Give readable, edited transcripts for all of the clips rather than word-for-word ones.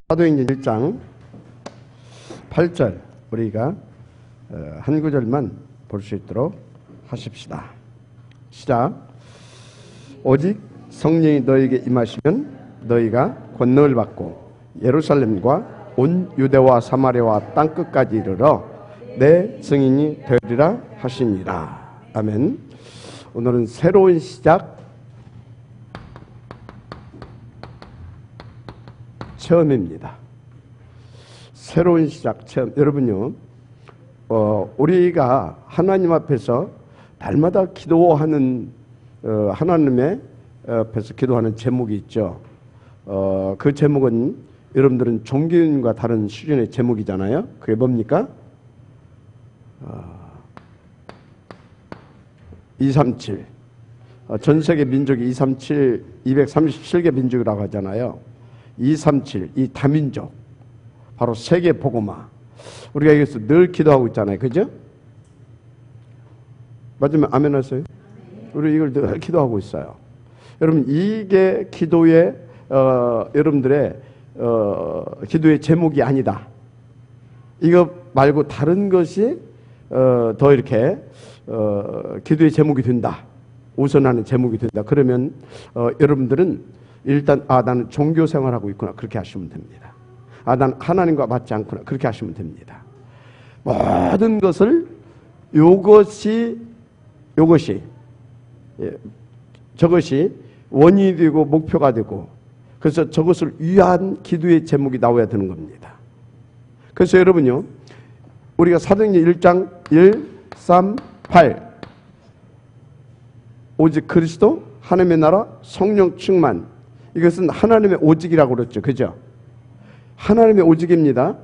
사도행전 1장 8절 우리가 한 구절만 볼 수 있도록 하십시다. 시작. 오직 성령이 너에게 임하시면 너희가 권능을 받고 예루살렘과 온 유대와 사마리아와 땅끝까지 이르러 내 증인이 되리라 하시니라. 아멘. 오늘은 새로운 시작 체험입니다. 새로운 시작 체험. 여러분요, 우리가 하나님 앞에서 날마다 기도하는 하나님의 앞에서 기도하는 제목이 있죠. 그 제목은 여러분들은 종교인과 다른 수준의 제목이잖아요. 그게 뭡니까? 237. 전 세계 민족이 237개 민족이라고 하잖아요. 237, 이 다민족, 바로 세계 복음화. 우리가 여기서 늘 기도하고 있잖아요. 그죠? 맞으면 아멘 하세요? 우리 이걸 늘 기도하고 있어요. 여러분, 이게 기도의 여러분들의 기도의 제목이 아니다. 이거 말고 다른 것이 더 이렇게 기도의 제목이 된다. 우선하는 제목이 된다. 그러면 여러분들은 일단 나는 종교 생활하고 있구나. 그렇게 하시면 됩니다. 난 하나님과 맞지 않구나. 그렇게 하시면 됩니다. 모든 것을 저것이 원인이 되고 목표가 되고, 그래서 저것을 위한 기도의 제목이 나와야 되는 겁니다. 그래서 여러분요, 우리가 사도행전 1장 1, 3, 8 오직 그리스도, 하나님의 나라, 성령 충만, 이것은 하나님의 오직이라고 그랬죠. 그죠? 하나님의 오직입니다.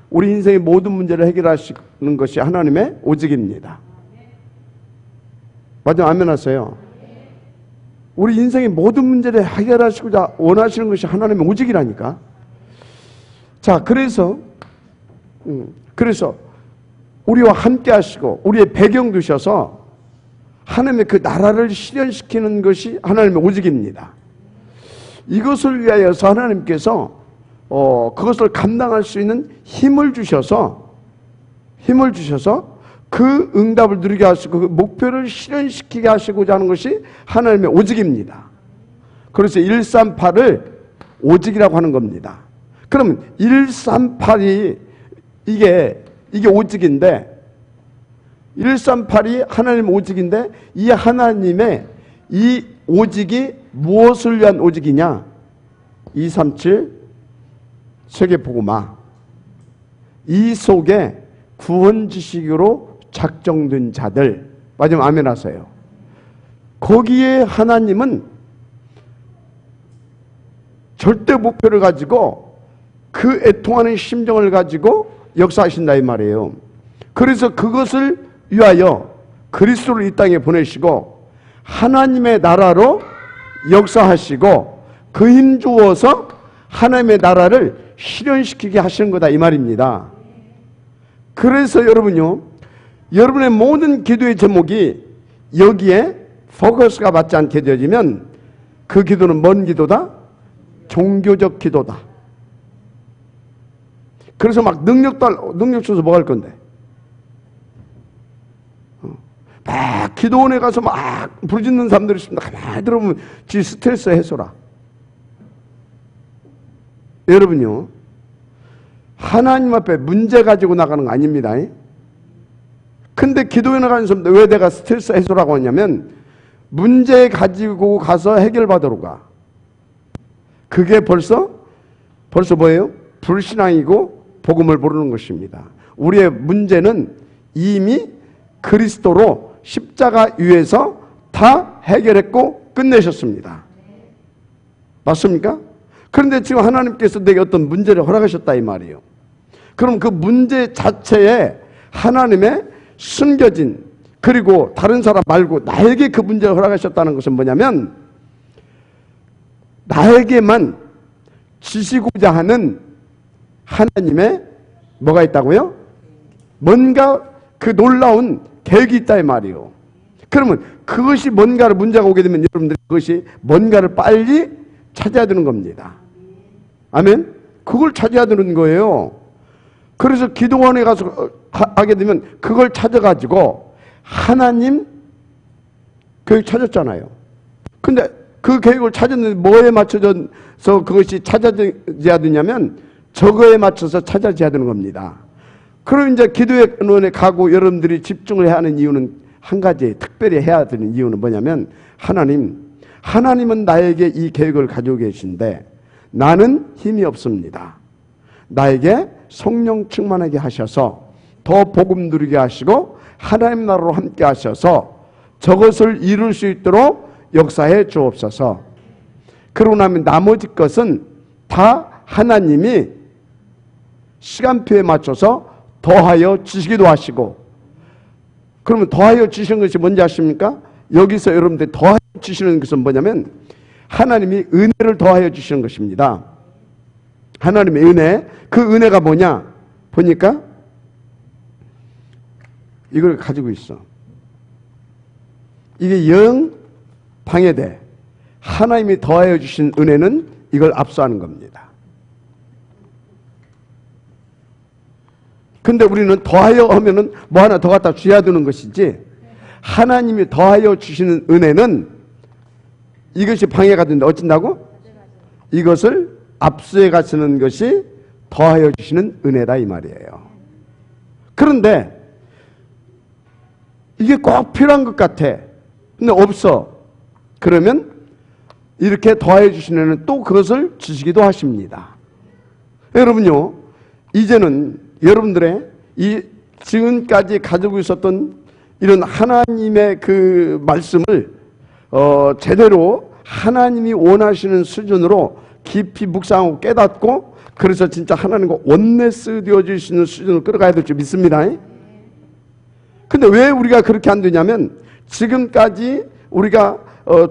우리 인생의 모든 문제를 해결하시는 것이 하나님의 오직입니다. 맞아요? 아멘 하세요. 우리 인생의 모든 문제를 해결하시고자 원하시는 것이 하나님의 오직이라니까. 자, 그래서 우리와 함께 하시고 우리의 배경 두셔서 하나님의 그 나라를 실현시키는 것이 하나님의 오직입니다. 이것을 위하여서 하나님께서 그것을 감당할 수 있는 힘을 주셔서 그 응답을 누리게 하시고 그 목표를 실현시키게 하시고자 하는 것이 하나님의 오직입니다. 그래서 138을 오직이라고 하는 겁니다. 그러면 138이 이게 오직인데, 138이 하나님 오직인데, 이 하나님의 이 오직이 무엇을 위한 오직이냐? 237 세계복음화, 이 속에 구원 지식으로 작정된 자들, 맞으면 아멘 하세요. 거기에 하나님은 절대 목표를 가지고 그 애통하는 심정을 가지고 역사하신다 이 말이에요. 그래서 그것을 위하여 그리스도를 이 땅에 보내시고 하나님의 나라로 역사하시고 그 힘 주어서 하나님의 나라를 실현시키게 하시는 거다 이 말입니다. 그래서 여러분요, 여러분의 모든 기도의 제목이 여기에 포커스가 맞지 않게 되어지면 그 기도는 뭔 기도다? 종교적 기도다. 그래서 막 능력 줘서 뭐 할 건데? 막 기도원에 가서 막 부르짖는 사람들이 있습니다. 가만히 들어보면 지 스트레스 해소라. 여러분요, 하나님 앞에 문제 가지고 나가는 거 아닙니다. 근데 기도에 나가는 사람들 왜 내가 스트레스 해소라고 하냐면 문제 가지고 가서 해결받으러 가. 그게 벌써 뭐예요? 불신앙이고 복음을 모르는 것입니다. 우리의 문제는 이미 그리스도로 십자가 위에서 다 해결했고 끝내셨습니다. 맞습니까? 그런데 지금 하나님께서 내게 어떤 문제를 허락하셨다 이 말이에요. 그럼 그 문제 자체에 하나님의 숨겨진, 그리고 다른 사람 말고 나에게 그 문제를 허락하셨다는 것은 뭐냐면 나에게만 지시고자 하는 하나님의 뭐가 있다고요? 뭔가 그 놀라운 계획이 있다 이 말이에요. 그러면 그것이 뭔가를 문제가 오게 되면 여러분들이 그것이 뭔가를 빨리 찾아야 되는 겁니다. 아멘? 그걸 찾아야 되는 거예요. 그래서 기도원에 가서 하게 되면 그걸 찾아가지고 하나님 계획 찾았잖아요. 근데 그 계획을 찾았는데 뭐에 맞춰서 그것이 찾아져야 되냐면 저거에 맞춰서 찾아져야 되는 겁니다. 그럼 이제 기도원에 가고 여러분들이 집중을 해야 하는 이유는 한 가지, 특별히 해야 되는 이유는 뭐냐면 하나님은 나에게 이 계획을 가지고 계신데 나는 힘이 없습니다. 나에게 성령 충만하게 하셔서 더 복음 누리게 하시고 하나님 나라로 함께 하셔서 저것을 이룰 수 있도록 역사해 주옵소서. 그러고 나면 나머지 것은 다 하나님이 시간표에 맞춰서 더하여 주시기도 하시고, 그러면 더하여 주시는 것이 뭔지 아십니까? 여기서 여러분들 더하여 주시는 것은 뭐냐면 하나님이 은혜를 더하여 주시는 것입니다. 하나님의 은혜, 그 은혜가 뭐냐 보니까 이걸 가지고 있어. 이게 영 방해돼. 하나님이 더하여 주신 은혜는 이걸 압수하는 겁니다. 근데 우리는 더하여 하면은 뭐 하나 더 갖다 줘야 되는 것이지, 하나님이 더하여 주시는 은혜는 이것이 방해가 된다. 어쩐다고? 이것을 압수해 가시는 것이 더하여 주시는 은혜다 이 말이에요. 그런데 이게 꼭 필요한 것 같아. 근데 없어. 그러면 이렇게 더하여 주시는 은혜는 또 그것을 주시기도 하십니다. 여러분요, 이제는 여러분들의 이 지금까지 가지고 있었던 이런 하나님의 그 말씀을 제대로 하나님이 원하시는 수준으로 깊이 묵상하고 깨닫고, 그래서 진짜 하나님과 원네스 되어질 수 있는 수준으로 끌어가야 될 줄 믿습니다. 근데 왜 우리가 그렇게 안 되냐면 지금까지 우리가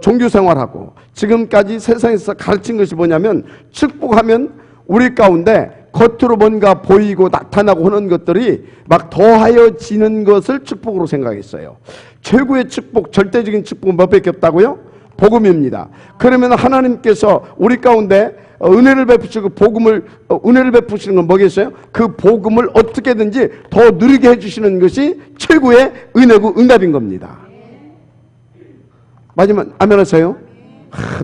종교생활하고 지금까지 세상에서 가르친 것이 뭐냐면 축복하면 우리 가운데 겉으로 뭔가 보이고 나타나고 하는 것들이 막 더하여지는 것을 축복으로 생각했어요. 최고의 축복, 절대적인 축복은 뭐밖에 없다고요? 복음입니다. 그러면 하나님께서 우리 가운데 은혜를 베푸시고 은혜를 베푸시는 건 뭐겠어요? 그 복음을 어떻게든지 더 누리게 해주시는 것이 최고의 은혜고 응답인 겁니다. 마지막 아멘 하세요?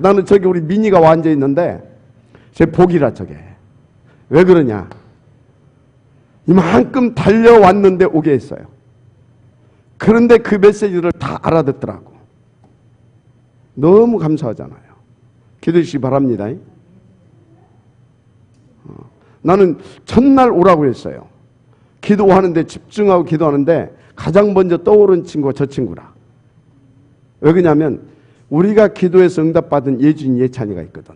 나는 저기 우리 미니가 앉아 있는데 제 복이라 저게. 왜 그러냐? 이만큼 달려왔는데 오게 했어요. 그런데 그 메시지를 다 알아듣더라고. 너무 감사하잖아요. 기도해 주시기 바랍니다. 나는 첫날 오라고 했어요. 기도하는데 집중하고 기도하는데 가장 먼저 떠오른 친구가 저 친구라. 왜 그러냐면 우리가 기도해서 응답받은 예준이 예찬이가 있거든.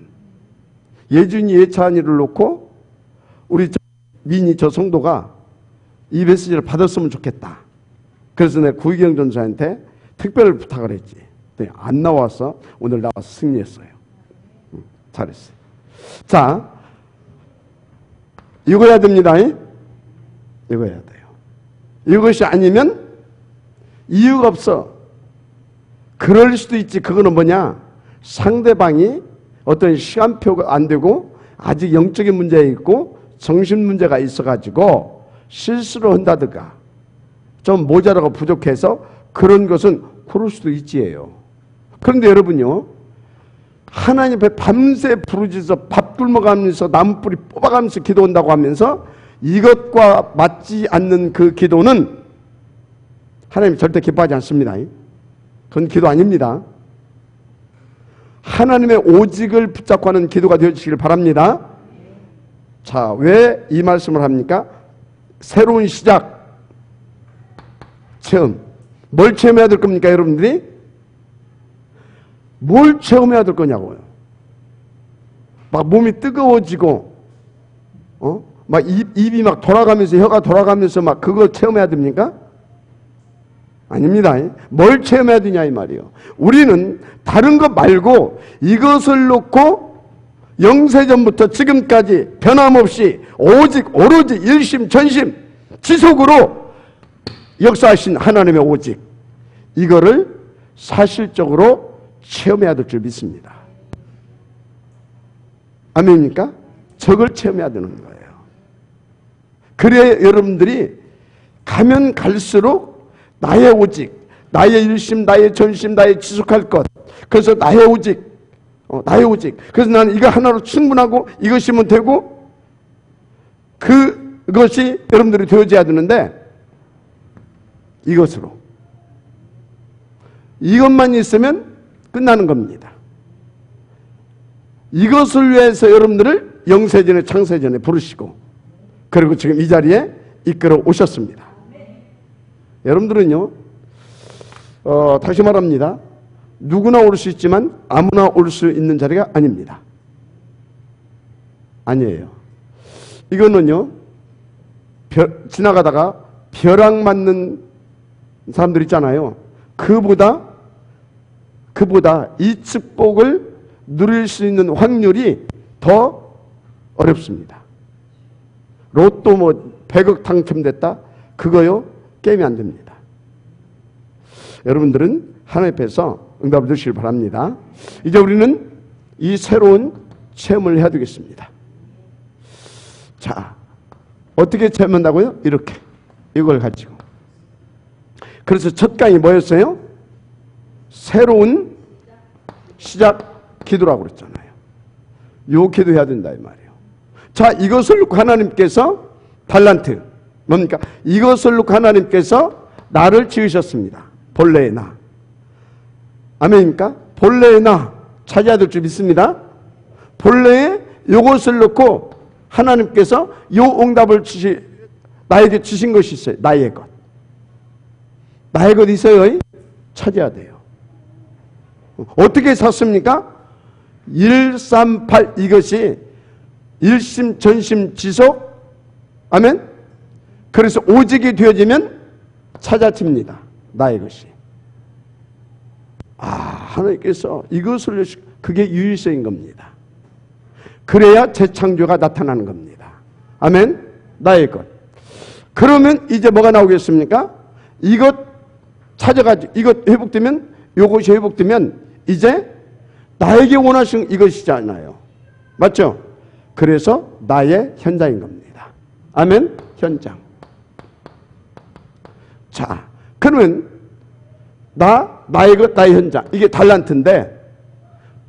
예준이 예찬이를 놓고 우리 민이 저 성도가 이 메시지를 받았으면 좋겠다. 그래서 내가 구희경 전사한테 특별 부탁을 했지. 안 나와서 오늘 나와서 승리했어요. 잘했어요. 자, 읽어야 됩니다. 읽어야 돼요. 이것이 아니면 이유가 없어. 그럴 수도 있지. 그거는 뭐냐? 상대방이 어떤 시간표가 안 되고 아직 영적인 문제가 있고 정신 문제가 있어가지고 실수를 한다든가 좀 모자라고 부족해서 그런 것은 그럴 수도 있지예요. 그런데 여러분요, 하나님 앞에 밤새 부르짖어서 밥 굶어가면서 나무뿌리 뽑아가면서 기도한다고 하면서 이것과 맞지 않는 그 기도는 하나님 절대 기뻐하지 않습니다. 그건 기도 아닙니다. 하나님의 오직을 붙잡고 하는 기도가 되어주시길 바랍니다. 자, 왜 이 말씀을 합니까? 새로운 시작, 체험. 뭘 체험해야 될 겁니까, 여러분들이? 뭘 체험해야 될 거냐고요. 막 몸이 뜨거워지고, 막 입이 막 돌아가면서, 혀가 돌아가면서 막 그거 체험해야 됩니까? 아닙니다. 뭘 체험해야 되냐 이 말이에요. 우리는 다른 것 말고 이것을 놓고 영세전부터 지금까지 변함없이 오직 오로지 일심 전심 지속으로 역사하신 하나님의 오직, 이거를 사실적으로 체험해야 될 줄 믿습니다. 아멘입니까? 저걸 체험해야 되는 거예요. 그래야 여러분들이 가면 갈수록 나의 오직, 나의 일심, 나의 전심, 나의 지속할 것. 그래서 나의 오직, 나의 오직. 그래서 나는 이거 하나로 충분하고 이것이면 되고 그것이 여러분들이 되어져야 되는데 이것만 있으면 끝나는 겁니다. 이것을 위해서 여러분들을 영세전에 창세전에 부르시고 그리고 지금 이 자리에 이끌어 오셨습니다. 여러분들은요, 다시 말합니다. 누구나 올 수 있지만 아무나 올 수 있는 자리가 아닙니다. 아니에요. 이거는요, 지나가다가 벼락 맞는 사람들 있잖아요. 그보다 이 축복을 누릴 수 있는 확률이 더 어렵습니다. 로또 100억 당첨됐다? 그거요, 게임이 안 됩니다. 여러분들은 하나님 앞에서 응답을 주시길 바랍니다. 이제 우리는 이 새로운 체험을 해야 되겠습니다. 자, 어떻게 체험한다고요? 이렇게, 이걸 가지고. 그래서 첫 강이 뭐였어요? 새로운 시작 기도라고 그랬잖아요. 요 기도 해야 된다 이 말이에요. 자, 이것을 놓고 하나님께서 달란트, 뭡니까? 이것을 놓고 하나님께서 나를 지으셨습니다. 본래의 나. 아멘입니까? 본래의 나 찾아야 될 줄 믿습니다. 본래의 요것을 놓고 하나님께서 요 응답을 나에게 주신 것이 있어요. 나의 것. 나의 것 있어요. 찾아야 돼요. 어떻게 샀습니까? 138 이것이 일심 전심 지속. 아멘. 그래서 오직이 되어지면 찾아집니다. 나의 것이. 하나님께서 이것을 그게 유일성인 겁니다. 그래야 재창조가 나타나는 겁니다. 아멘. 나의 것. 그러면 이제 뭐가 나오겠습니까? 이것 찾아가지고 이것 회복되면, 요것이 회복되면 이제 나에게 원하시는 이것이잖아요. 맞죠? 그래서 나의 현장인 겁니다. 아멘. 현장. 자, 그러면 나의 것, 나의 현장. 이게 달란트인데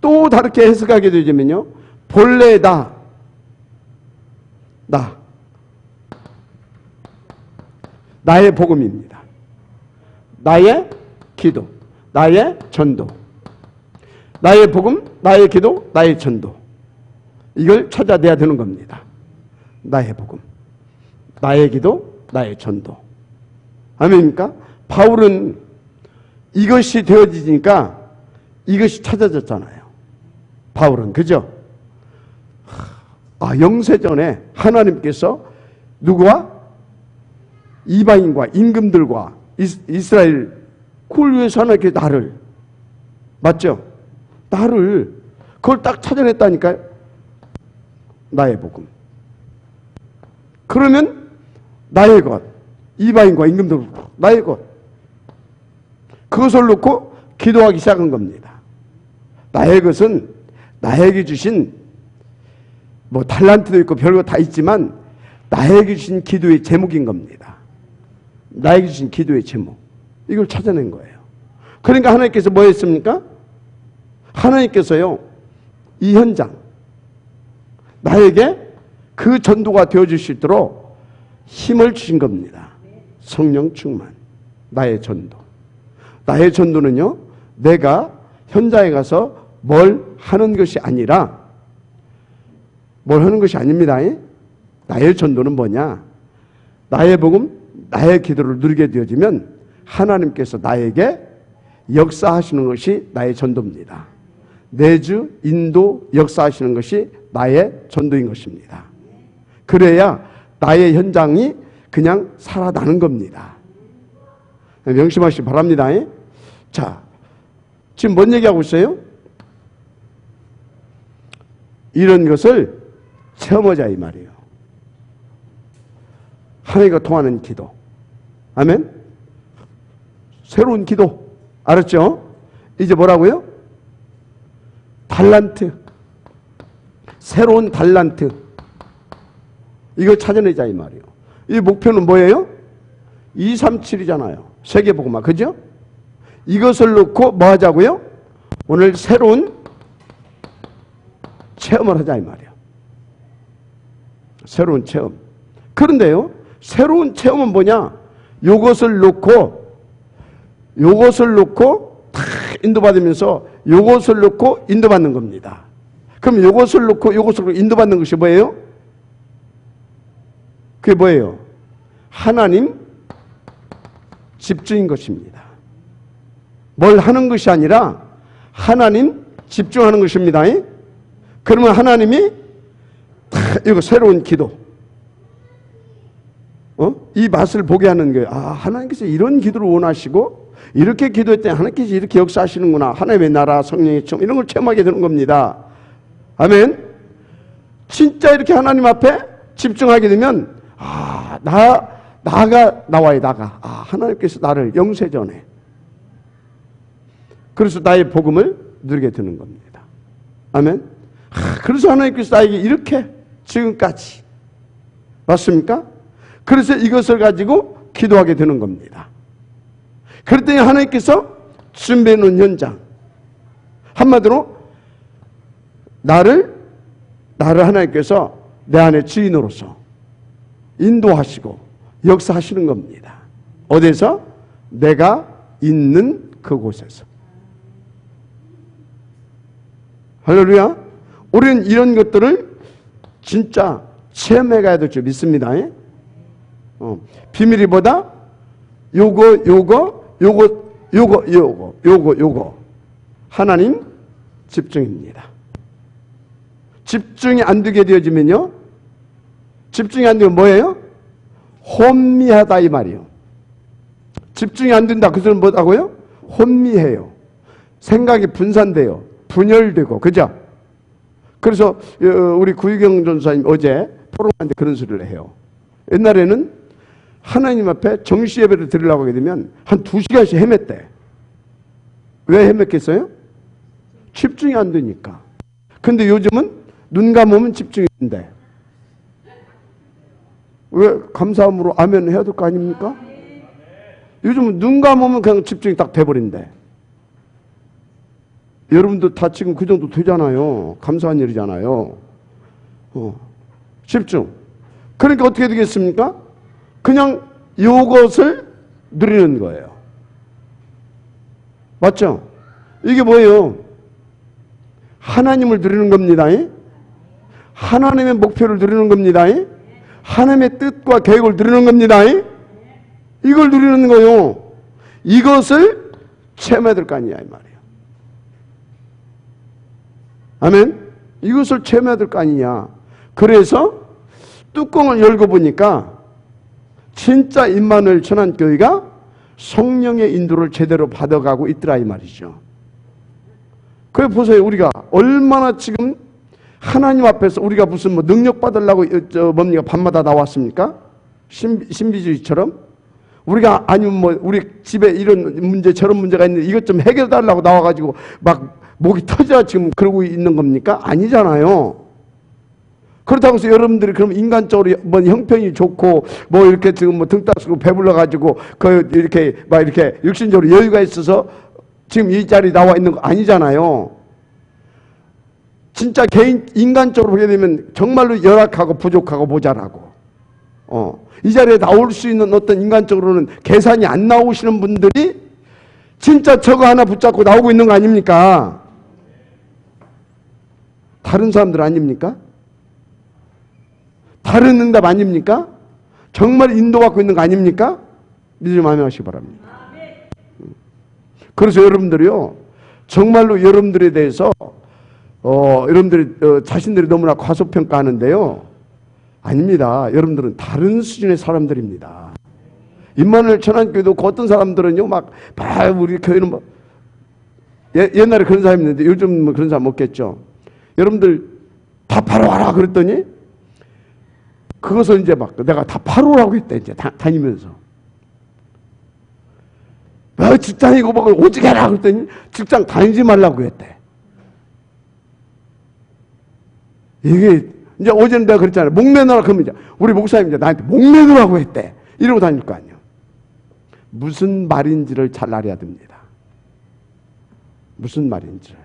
또 다르게 해석하게 되자면요. 본래 나. 나의 복음입니다. 나의 기도. 나의 전도. 나의 복음, 나의 기도, 나의 전도. 이걸 찾아내야 되는 겁니다. 나의 복음. 나의 기도, 나의 전도. 아멘입니까? 바울은 이것이 되어지니까 이것이 찾아졌잖아요. 바울은. 그죠? 영세전에 하나님께서 누구와? 이방인과 임금들과 이스라엘 그걸 위해서 하나님께 나를, 맞죠? 나를 그걸 딱 찾아냈다니까요. 나의 복음. 그러면 나의 것, 이방인과 임금들 나의 것, 그것을 놓고 기도하기 시작한 겁니다. 나의 것은 나에게 주신 달란트도 있고 별거 다 있지만 나에게 주신 기도의 제목인 겁니다. 나에게 주신 기도의 제목. 이걸 찾아낸 거예요. 그러니까 하나님께서 뭐 했습니까? 하나님께서요, 이 현장, 나에게 그 전도가 되어줄 수 있도록 힘을 주신 겁니다. 성령 충만. 나의 전도. 나의 전도는요, 내가 현장에 가서 뭘 하는 것이 아니라, 뭘 하는 것이 아닙니다. 나의 전도는 뭐냐? 나의 복음, 나의 기도를 누리게 되어지면 하나님께서 나에게 역사하시는 것이 나의 전도입니다. 내주, 인도, 역사하시는 것이 나의 전도인 것입니다. 그래야 나의 현장이 그냥 살아나는 겁니다. 명심하시기 바랍니다. 자, 지금 뭔 얘기하고 있어요? 이런 것을 체험하자 이 말이에요. 하나님과 통하는 기도. 아멘. 새로운 기도. 알았죠? 이제 뭐라고요? 달란트. 새로운 달란트. 이걸 찾아내자 이 말이에요. 이 목표는 뭐예요? 237이잖아요. 세계복음화. 그죠? 이것을 놓고 뭐 하자고요? 오늘 새로운 체험을 하자 이 말이에요. 새로운 체험. 그런데요, 새로운 체험은 뭐냐? 요것을 놓고 다 인도받으면서 요것을 놓고 인도받는 겁니다. 그럼 요것을 놓고 요것을 인도받는 것이 뭐예요? 그게 뭐예요? 하나님 집중인 것입니다. 뭘 하는 것이 아니라 하나님 집중하는 것입니다. 그러면 하나님이 이거 새로운 기도, 이 맛을 보게 하는 거예요. 아, 하나님께서 이런 기도를 원하시고 이렇게 기도했더니 하나님께서 이렇게 역사하시는구나. 하나님의 나라, 성령의 청 이런 걸 체험하게 되는 겁니다. 아멘. 진짜 이렇게 하나님 앞에 집중하게 되면 나가 나와요. 나가. 하나님께서 나를 영세전에 그래서 나의 복음을 누리게 되는 겁니다. 아멘. 그래서 하나님께서 나에게 이렇게 지금까지 맞습니까? 그래서 이것을 가지고 기도하게 되는 겁니다. 그랬더니 하나님께서 준비해 놓은 현장, 한마디로 나를 하나님께서 내 안에 주인으로서 인도하시고 역사하시는 겁니다. 어디서? 내가 있는 그곳에서. 할렐루야. 우리는 이런 것들을 진짜 체험해 가야 될 줄 믿습니다. 비밀이보다 요거 하나님 집중입니다. 집중이 안 되게 되어지면요, 집중이 안 되면 뭐예요? 혼미하다 이 말이에요. 집중이 안 된다. 그 소리는 뭐라고요? 혼미해요. 생각이 분산돼요. 분열되고. 그죠? 그래서 우리 구유경 전사님 어제 토론하는데 그런 소리를 해요. 옛날에는 하나님 앞에 정시 예배를 드리려고 하게 되면 한 2시간씩 헤맸대. 왜 헤맸겠어요? 집중이 안 되니까. 근데 요즘은 눈 감으면 집중이 된대. 왜? 감사함으로 아멘 해야 될 거 아닙니까? 요즘은 눈 감으면 그냥 집중이 딱 돼버린대. 여러분도 다 지금 그 정도 되잖아요. 감사한 일이잖아요. 집중. 그러니까 어떻게 되겠습니까? 그냥 이것을 누리는 거예요. 맞죠? 이게 뭐예요? 하나님을 누리는 겁니다. 하나님의 목표를 누리는 겁니다. 하나님의 뜻과 계획을 누리는 겁니다. 이걸 누리는 거예요. 이것을 체험해야 될 거 아니냐 이 말이에요. 아멘. 이것을 체험해야 될 거 아니냐. 그래서 뚜껑을 열고 보니까 진짜 임마누엘 천안교회가 성령의 인도를 제대로 받아가고 있더라 이 말이죠. 그래 보세요. 우리가 얼마나 지금 하나님 앞에서 우리가 무슨 뭐 능력 받으려고 뭡니까 밤마다 나왔습니까? 신비주의처럼 우리가 아니면 뭐 우리 집에 이런 문제 저런 문제가 있는데 이것 좀 해결해 달라고 나와가지고 막 목이 터져 지금 그러고 있는 겁니까? 아니잖아요. 그렇다고 해서 여러분들이 그럼 인간적으로 뭐 형편이 좋고 뭐 이렇게 지금 뭐 등 따스고 배불러 가지고 그 이렇게 막 이렇게 육신적으로 여유가 있어서 지금 이 자리에 나와 있는 거 아니잖아요. 진짜 인간적으로 보게 되면 정말로 열악하고 부족하고 모자라고. 이 자리에 나올 수 있는 어떤 인간적으로는 계산이 안 나오시는 분들이 진짜 저거 하나 붙잡고 나오고 있는 거 아닙니까? 다른 사람들 아닙니까? 다른 응답 아닙니까? 정말 인도받고 있는 거 아닙니까? 믿으면 아멘하시기 바랍니다. 그래서 여러분들이요, 정말로 여러분들에 대해서 여러분들이 자신들이 너무나 과소평가하는데요, 아닙니다. 여러분들은 다른 수준의 사람들입니다. 임마누엘 천안교회도 그 어떤 사람들은요 막 우리 교회는 뭐 옛날에 그런 사람이 있는데 요즘 뭐 그런 사람 없겠죠. 여러분들 다 바로 와라 그랬더니 그것을 이제 막 내가 다 바로 오라고 했대. 이제 다니면서 직장이고 뭐 오직 해라 그랬더니 직장 다니지 말라고 했대. 이게 이제 어제는 내가 그랬잖아요. 목 매너라 그러면 이제 우리 목사님 이제 나한테 목 매너라고 했대. 이러고 다닐 거 아니에요. 무슨 말인지를 잘 알아야 됩니다. 무슨 말인지를.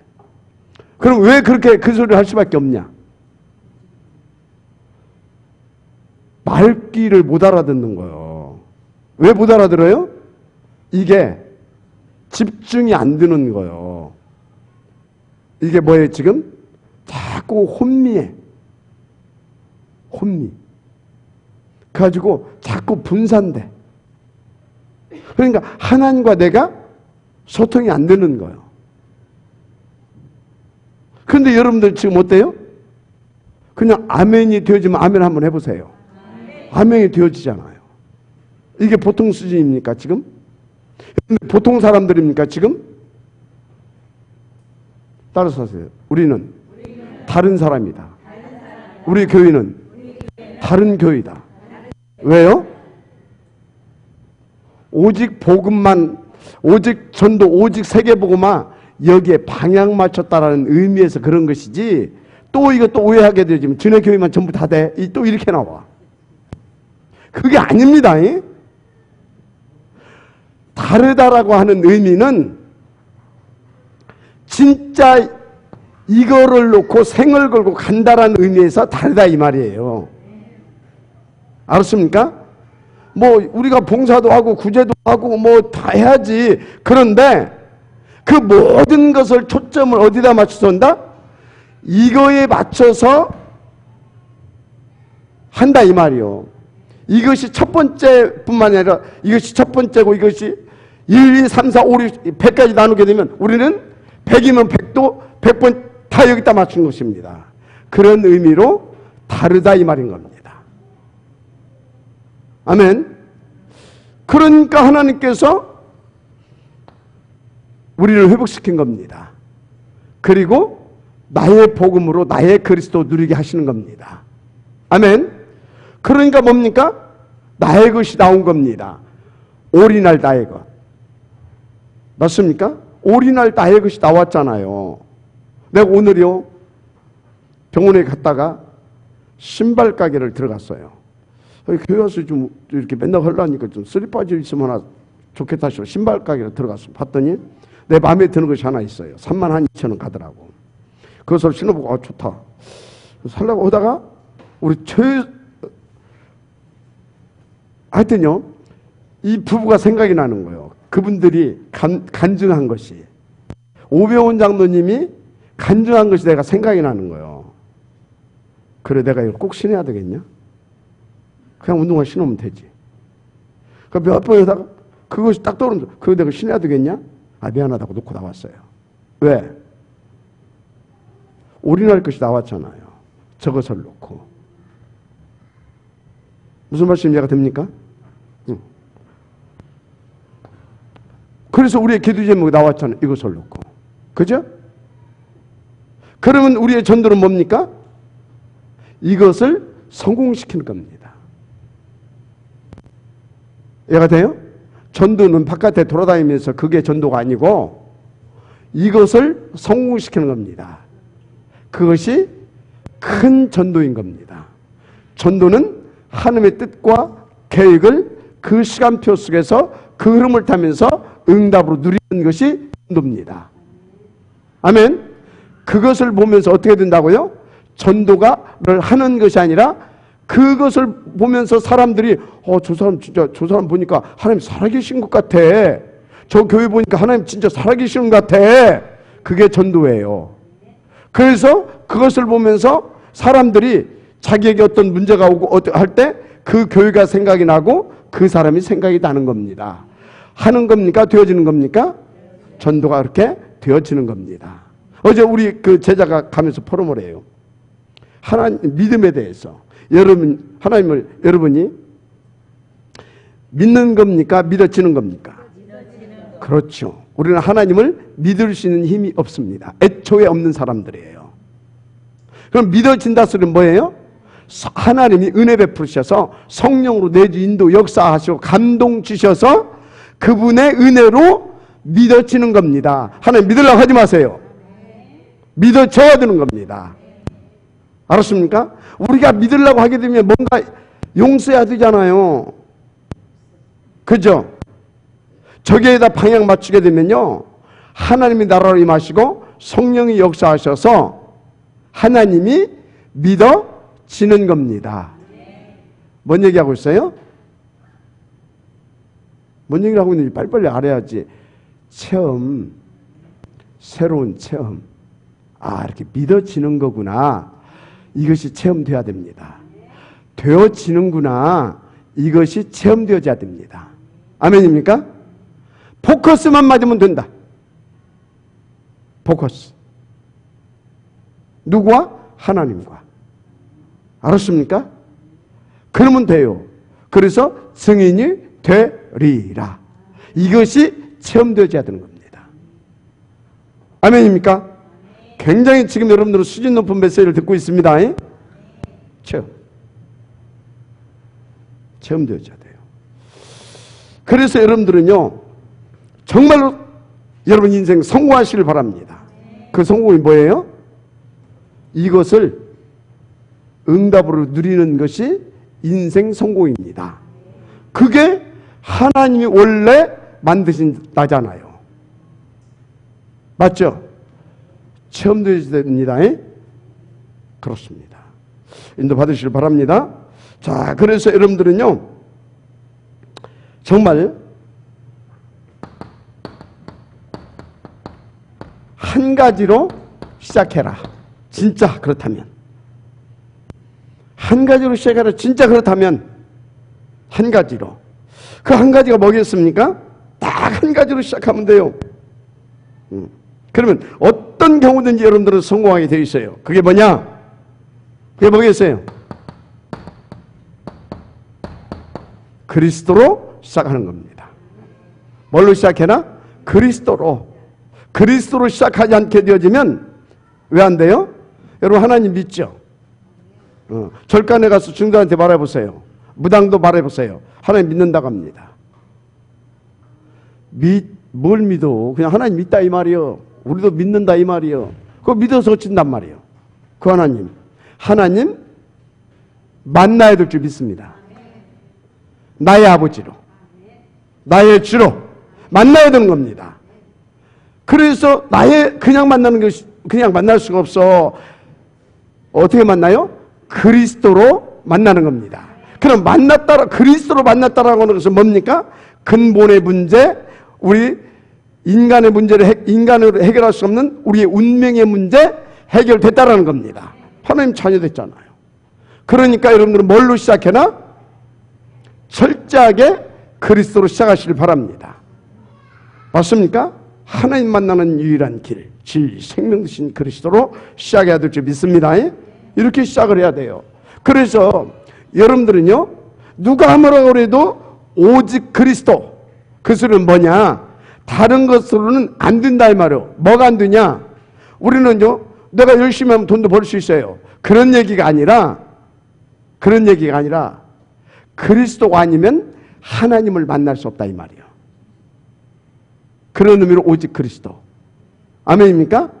그럼 왜 그렇게 그 소리를 할 수밖에 없냐? 말귀를 못 알아듣는 거예요. 왜 못 알아들어요? 이게 집중이 안 되는 거예요. 이게 뭐예요 지금? 자꾸 혼미해. 혼미. 그래가지고 자꾸 분산돼. 그러니까 하나님과 내가 소통이 안 되는 거예요. 그런데 여러분들 지금 어때요? 그냥 아멘이 되어지면 아멘 한번 해보세요. 아멘이 되어지잖아요. 이게 보통 수준입니까 지금? 보통 사람들입니까 지금? 따라서 하세요. 우리는 다른 사람이다. 우리 교회는 다른 교회다. 왜요? 오직 복음만, 오직 전도, 오직 세계복음만 여기에 방향 맞췄다라는 의미에서 그런 것이지, 또 이거 또 오해하게 되지만 전에 교회만 전부 다 돼. 또 이렇게 나와. 그게 아닙니다. 다르다라고 하는 의미는 진짜 이거를 놓고 생을 걸고 간다라는 의미에서 다르다 이 말이에요. 알았습니까? 뭐 우리가 봉사도 하고 구제도 하고 뭐 다 해야지. 그런데 그 모든 것을 초점을 어디다 맞춰서 한다? 이거에 맞춰서 한다 이 말이요. 이것이 첫 번째뿐만 아니라 이것이 첫 번째고 이것이 1, 2, 3, 4, 5, 6, 100까지 나누게 되면 우리는 100이면 100도 100번 다 여기다 맞춘 것입니다. 그런 의미로 다르다 이 말인 겁니다. 아멘. 그러니까 하나님께서 우리를 회복시킨 겁니다. 그리고 나의 복음으로 나의 그리스도 누리게 하시는 겁니다. 아멘. 그러니까 뭡니까? 나의 것이 나온 겁니다. 올인할 나의 것. 맞습니까? 올인할 나의 것이 나왔잖아요. 내가 오늘요 병원에 갔다가 신발 가게를 들어갔어요. 교회 와서 좀 이렇게 맨날 하려니까 좀 슬리퍼질 있으면 하나 좋겠다 싶어 신발 가게를 들어갔어. 봤더니 내 마음에 드는 것이 하나 있어요. 32,000원 가더라고. 그것을 신어보고 아 좋다. 살려고 하다가 우리 하여튼요 이 부부가 생각이 나는 거예요. 그분들이 간증한 것이 500원 장로님이 간증한 것이 내가 생각이 나는 거예요. 그래 내가 이걸 꼭 신어야 되겠냐? 그냥 운동화 신으면 되지. 그러니까 몇 번 하다가 그것이 딱 떠오르면서 그거 내가 신어야 되겠냐? 아 미안하다고 놓고 나왔어요. 왜? 올인할 것이 나왔잖아요. 저것을 놓고. 무슨 말씀 이해가 됩니까? 응. 그래서 우리의 기도 제목이 나왔잖아요. 이것을 놓고. 그죠? 그러면 우리의 전도는 뭡니까? 이것을 성공시키는 겁니다. 이해가 돼요? 전도는 바깥에 돌아다니면서 그게 전도가 아니고 이것을 성공시키는 겁니다. 그것이 큰 전도인 겁니다. 전도는 하나님의 뜻과 계획을 그 시간표 속에서 그 흐름을 타면서 응답으로 누리는 것이 전도입니다. 아멘. 그것을 보면서 어떻게 된다고요? 전도가를 하는 것이 아니라 그것을 보면서 사람들이 저 사람 진짜 저 사람 보니까 하나님 살아계신 것 같아. 저 교회 보니까 하나님 진짜 살아계시는 것 같아. 그게 전도예요. 그래서 그것을 보면서 사람들이 자기에게 어떤 문제가 오고 할 때 그 교회가 생각이 나고 그 사람이 생각이 나는 겁니다. 하는 겁니까? 되어지는 겁니까? 전도가 그렇게 되어지는 겁니다. 어제 우리 그 제자가 가면서 포럼을 해요. 하나님 믿음에 대해서 하나님을 여러분이 믿는 겁니까? 믿어지는 겁니까? 그렇죠. 우리는 하나님을 믿을 수 있는 힘이 없습니다. 애초에 없는 사람들이에요. 그럼 믿어진다 소리는 뭐예요? 하나님이 은혜 베푸셔서 성령으로 내주 인도 역사하시고 감동 주셔서 그분의 은혜로 믿어지는 겁니다. 하나님 믿으려고 하지 마세요. 믿어져야 되는 겁니다. 알았습니까? 우리가 믿으려고 하게 되면 뭔가 용서해야 되잖아요. 그죠? 저기에다 방향 맞추게 되면요, 하나님이 나라로 임하시고 성령이 역사하셔서 하나님이 믿어지는 겁니다. 뭔 얘기하고 있어요? 뭔 얘기를 하고 있는지 빨리빨리 알아야지. 체험, 새로운 체험. 아, 이렇게 믿어지는 거구나. 이것이 체험되어야 됩니다. 되어지는구나. 이것이 체험되어져야 됩니다. 아멘입니까? 포커스만 맞으면 된다. 포커스. 누구와? 하나님과. 알았습니까? 그러면 돼요. 그래서 증인이 되리라. 이것이 체험되어져야 되는 겁니다. 아멘입니까? 굉장히 지금 여러분들은 수준 높은 메시지를 듣고 있습니다. 체험되어져야 돼요. 그래서 여러분들은요, 정말로 여러분 인생 성공하시길 바랍니다. 그 성공이 뭐예요? 이것을 응답으로 누리는 것이 인생 성공입니다. 그게 하나님이 원래 만드신 나잖아요. 맞죠? 체험되어야 됩니다. 그렇습니다. 인도 받으시길 바랍니다. 자, 그래서 여러분들은요, 정말 한 가지로 시작해라. 진짜 그렇다면. 한 가지로 시작해라. 진짜 그렇다면. 한 가지로. 그 한 가지가 뭐겠습니까? 딱 한 가지로 시작하면 돼요. 그러면 어떤 경우든지 여러분들은 성공하게 되어 있어요. 그게 뭐냐? 그게 뭐겠어요? 그리스도로 시작하는 겁니다. 뭘로 시작해라? 그리스도로. 그리스도로 시작하지 않게 되어지면 왜 안 돼요? 여러분 하나님 믿죠? 절간에 가서 중도한테 말해보세요. 무당도 말해보세요. 하나님 믿는다고 합니다. 뭘 믿어? 그냥 하나님 믿다 이 말이요. 우리도 믿는다 이 말이요. 그거 믿어서 어찐단 말이요. 그 하나님 만나야 될 줄 믿습니다. 나의 아버지로, 나의 주로 만나야 되는 겁니다. 그래서 그냥 만나는 것이, 그냥 만날 수가 없어. 어떻게 만나요? 그리스도로 만나는 겁니다. 그럼 그리스도로 만났다라고 하는 것은 뭡니까? 근본의 문제, 우리 인간으로 해결할 수 없는 우리의 운명의 문제 해결됐다라는 겁니다. 하나님 자녀 됐잖아요. 그러니까 여러분들은 뭘로 시작해나? 철저하게 그리스도로 시작하시길 바랍니다. 맞습니까? 하나님 만나는 유일한 길, 진리, 생명 되신 그리스도로 시작해야 될 줄 믿습니다. 이렇게 시작을 해야 돼요. 그래서 여러분들은요, 누가 뭐라고 그래도 오직 그리스도. 그 소리는 뭐냐? 다른 것으로는 안 된다 이 말이에요. 뭐가 안 되냐? 우리는요, 내가 열심히 하면 돈도 벌 수 있어요. 그런 얘기가 아니라 그리스도가 아니면 하나님을 만날 수 없다 이 말이에요. 그런 의미로 오직 그리스도. 아멘입니까?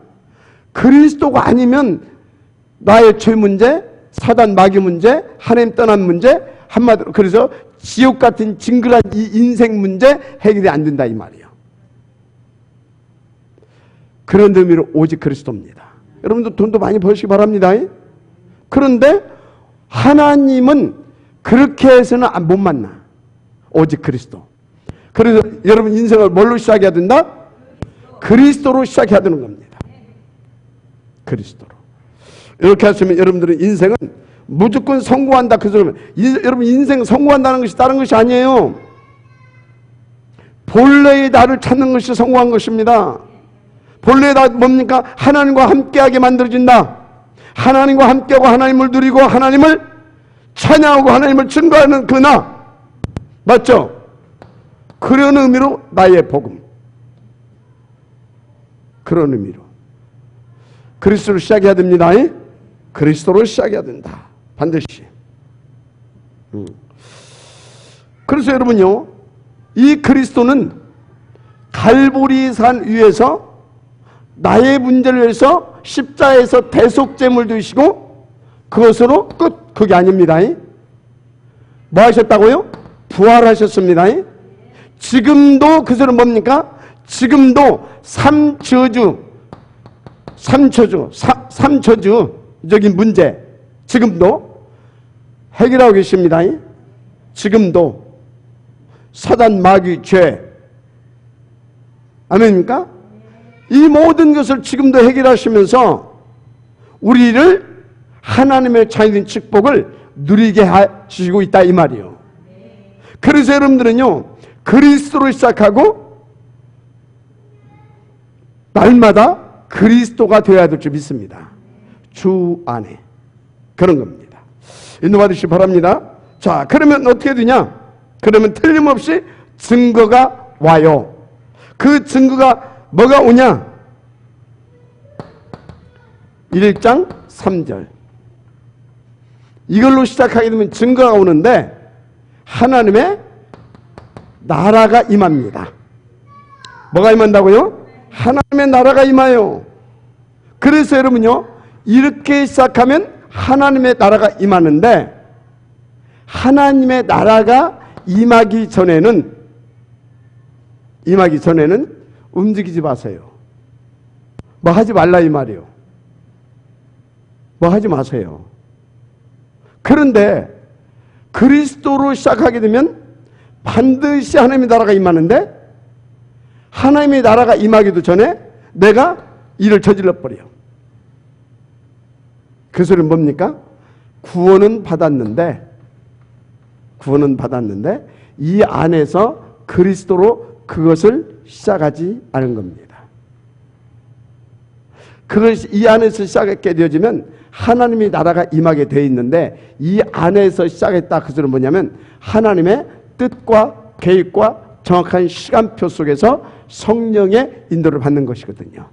그리스도가 아니면 나의 죄 문제, 사단 마귀 문제, 하나님 떠난 문제, 한마디로 그래서 지옥 같은 징그러운 이 인생 문제 해결이 안 된다 이 말이에요. 그런 의미로 오직 그리스도입니다. 여러분도 돈도 많이 벌시기 바랍니다. 그런데 하나님은 그렇게 해서는 못 만나. 오직 그리스도. 그래서 여러분 인생을 뭘로 시작해야 된다? 그리스도로 시작해야 되는 겁니다. 그리스도로. 이렇게 하시면 여러분들은 인생은 무조건 성공한다. 그 소리면 여러분 인생 성공한다는 것이 다른 것이 아니에요. 본래의 나를 찾는 것이 성공한 것입니다. 본래의 나 뭡니까? 하나님과 함께하게 만들어진다. 하나님과 함께하고 하나님을 누리고 하나님을 찬양하고 하나님을 증거하는 그 나. 맞죠? 그런 의미로 나의 복음. 그런 의미로. 그리스도로 시작해야 됩니다. 그리스도로 시작해야 된다. 반드시. 그래서 여러분요, 이 그리스도는 갈보리산 위에서 나의 문제를 위해서 십자에서 대속제물 되시고 그것으로 끝. 그게 아닙니다. 뭐 하셨다고요? 부활하셨습니다. 지금도 그것은 뭡니까? 지금도 삼처주적인 문제 지금도 해결하고 계십니다. 지금도 사단 마귀 죄 아멘입니까? 이 모든 것을 지금도 해결하시면서 우리를 하나님의 자유인 축복을 누리게 하시고 있다 이 말이요. 그래서 여러분들은요 그리스도로 시작하고 날마다 그리스도가 되어야 될 줄 믿습니다. 주 안에 그런 겁니다. 인도받으시기 바랍니다. 자, 그러면 어떻게 되냐? 그러면 틀림없이 증거가 와요. 그 증거가 뭐가 오냐? 1장 3절 이걸로 시작하게 되면 증거가 오는데 하나님의 나라가 임합니다. 뭐가 임한다고요? 하나님의 나라가 임하요. 그래서 여러분요 이렇게 시작하면 하나님의 나라가 임하는데 하나님의 나라가 임하기 전에는 움직이지 마세요. 뭐 하지 말라 이 말이요. 뭐 하지 마세요. 그런데 그리스도로 시작하게 되면 반드시 하나님의 나라가 임하는데 하나님의 나라가 임하기도 전에 내가 일을 저질러 버려요. 그 소리는 뭡니까? 구원은 받았는데 이 안에서 그리스도로 그것을 시작하지 않은 겁니다. 그것이 이 안에서 시작하게 되어지면 하나님의 나라가 임하게 되어 있는데 이 안에서 시작했다. 그 소리는 뭐냐면 하나님의 뜻과 계획과 정확한 시간표 속에서 성령의 인도를 받는 것이거든요.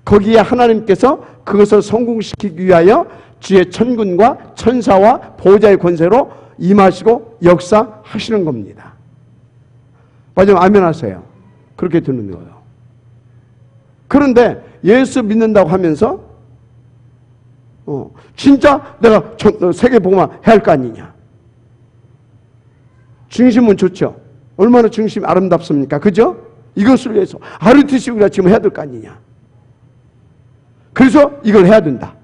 거기에 하나님께서 그것을 성공시키기 위하여 주의 천군과 천사와 보호자의 권세로 임하시고 역사하시는 겁니다. 맞으면 아멘 하세요. 그렇게 듣는 거예요. 그런데 예수 믿는다고 하면서 진짜 내가 세계복음화 해야 할 거 아니냐. 중심은 좋죠. 얼마나 중심이 아름답습니까? 그죠? 이것을 위해서 아르티시 우리가 지금 해야 될 거 아니냐. 그래서 이걸 해야 된다.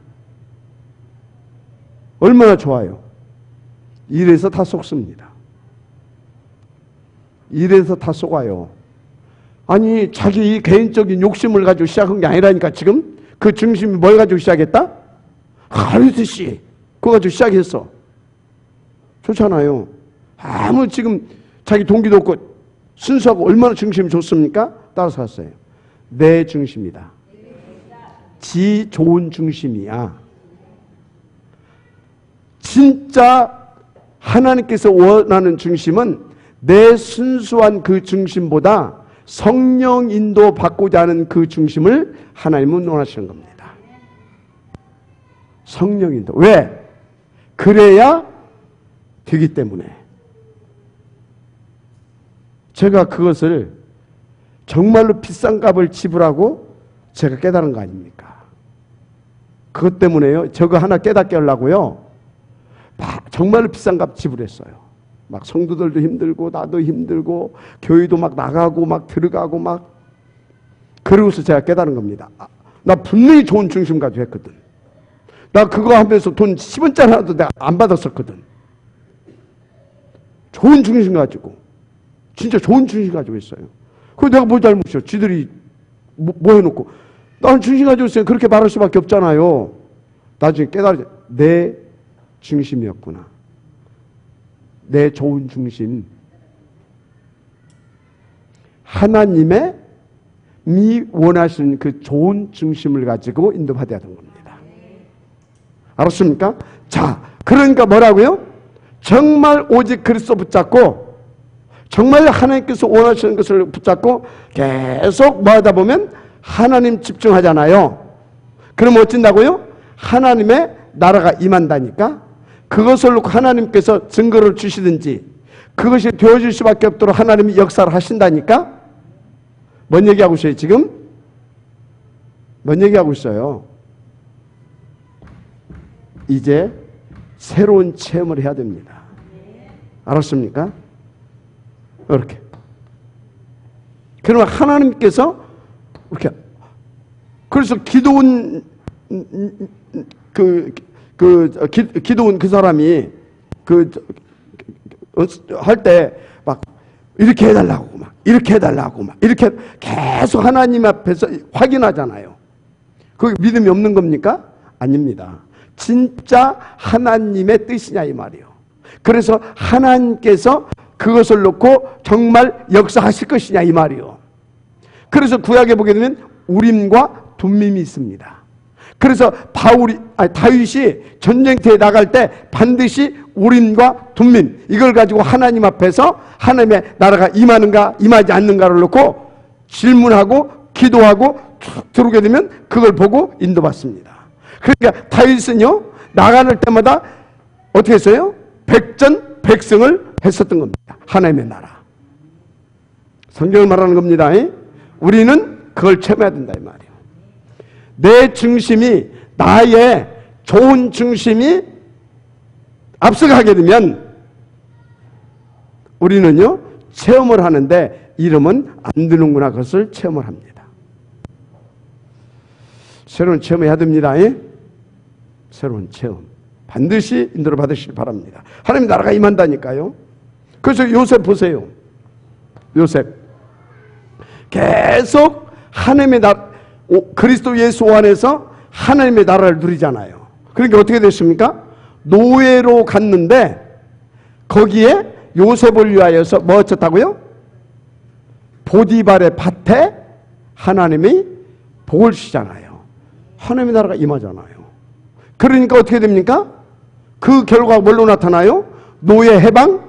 얼마나 좋아요. 이래서 다 속습니다. 이래서 다 속아요. 아니 자기 개인적인 욕심을 가지고 시작한 게 아니라니까. 지금 그 중심이 뭘 가지고 시작했다? 아르티시 그거 가지고 시작했어. 좋잖아요. 아무 지금 자기 동기도 없고 순수하고 얼마나 중심이 좋습니까? 따라서 왔어요. 내 중심이다. 지 좋은 중심이야. 진짜 하나님께서 원하는 중심은 내 순수한 그 중심보다 성령 인도 받고자 하는 그 중심을 하나님은 원하시는 겁니다. 성령 인도. 왜? 그래야 되기 때문에. 제가 그것을 정말로 비싼 값을 지불하고 제가 깨달은 거 아닙니까? 그것 때문에요. 저거 하나 깨닫게 하려고요. 정말로 비싼 값 지불했어요. 막 성도들도 힘들고 나도 힘들고 교회도 막 나가고 막 들어가고 막 그러고서 제가 깨달은 겁니다. 나 분명히 좋은 중심 가지고 했거든. 나 그거 하면서 돈 10원짜리 하나도 내가 안 받았었거든. 좋은 중심 가지고 진짜 좋은 중심 가지고 있어요. 그거 내가 뭐 잘못이야. 지들이 뭐 해놓고 나는 중심 가지고 있으면 그렇게 말할 수밖에 없잖아요. 나중에 깨달았지. 내 중심이었구나. 내 좋은 중심. 하나님의 원하시는 그 좋은 중심을 가지고 인도받아야 하는 겁니다. 알았습니까? 자, 그러니까 뭐라고요? 정말 오직 그리스도 붙잡고 정말 하나님께서 원하시는 것을 붙잡고 계속 뭐 하다 보면 하나님 집중하잖아요. 그럼 어쩐다고요? 하나님의 나라가 임한다니까? 그것을 놓고 하나님께서 증거를 주시든지 그것이 되어질 수밖에 없도록 하나님이 역사를 하신다니까? 뭔 얘기하고 있어요 지금? 뭔 얘기하고 있어요? 이제 새로운 체험을 해야 됩니다. 알았습니까? 이렇게. 그러면 하나님께서 이렇게, 그래서 기도원 기도원 그 사람이 할 때 막 이렇게 해달라고 막 이렇게 해달라고 막 이렇게 계속 하나님 앞에서 확인하잖아요. 그게 믿음이 없는 겁니까? 아닙니다. 진짜 하나님의 뜻이냐 이 말이에요. 그래서 하나님께서 그것을 놓고 정말 역사하실 것이냐 이 말이에요. 그래서 구약에 보게 되면 우림과 둠밈이 있습니다. 그래서 다윗이 전쟁터에 나갈 때 반드시 우림과 둠밈 이걸 가지고 하나님 앞에서 하나님의 나라가 임하는가 임하지 않는가를 놓고 질문하고 기도하고 쭉 들어오게 되면 그걸 보고 인도받습니다. 그러니까 다윗은요 나가는 때마다 어떻게 했어요? 백전백승을 했었던 겁니다. 하나님의 나라. 성경을 말하는 겁니다. 우리는 그걸 체험해야 된다 이 말이에요. 내 중심이 나의 좋은 중심이 앞서가게 되면 우리는요 체험을 하는데 이러면 안 되는구나 그것을 체험을 합니다. 새로운 체험해야 됩니다. 새로운 체험 반드시 인도를 받으시기 바랍니다. 하나님 나라가 임한다니까요. 그래서 요셉 보세요. 요셉 계속 하나님의 나라 그리스도 예수 안에서 하나님의 나라를 누리잖아요. 그러니까 어떻게 됐습니까? 노예로 갔는데 거기에 요셉을 위하여서 뭐 어쩌다고요? 보디발의 밭에 하나님이 복을 주시잖아요. 하나님의 나라가 임하잖아요. 그러니까 어떻게 됩니까? 그 결과가 뭘로 나타나요? 노예 해방,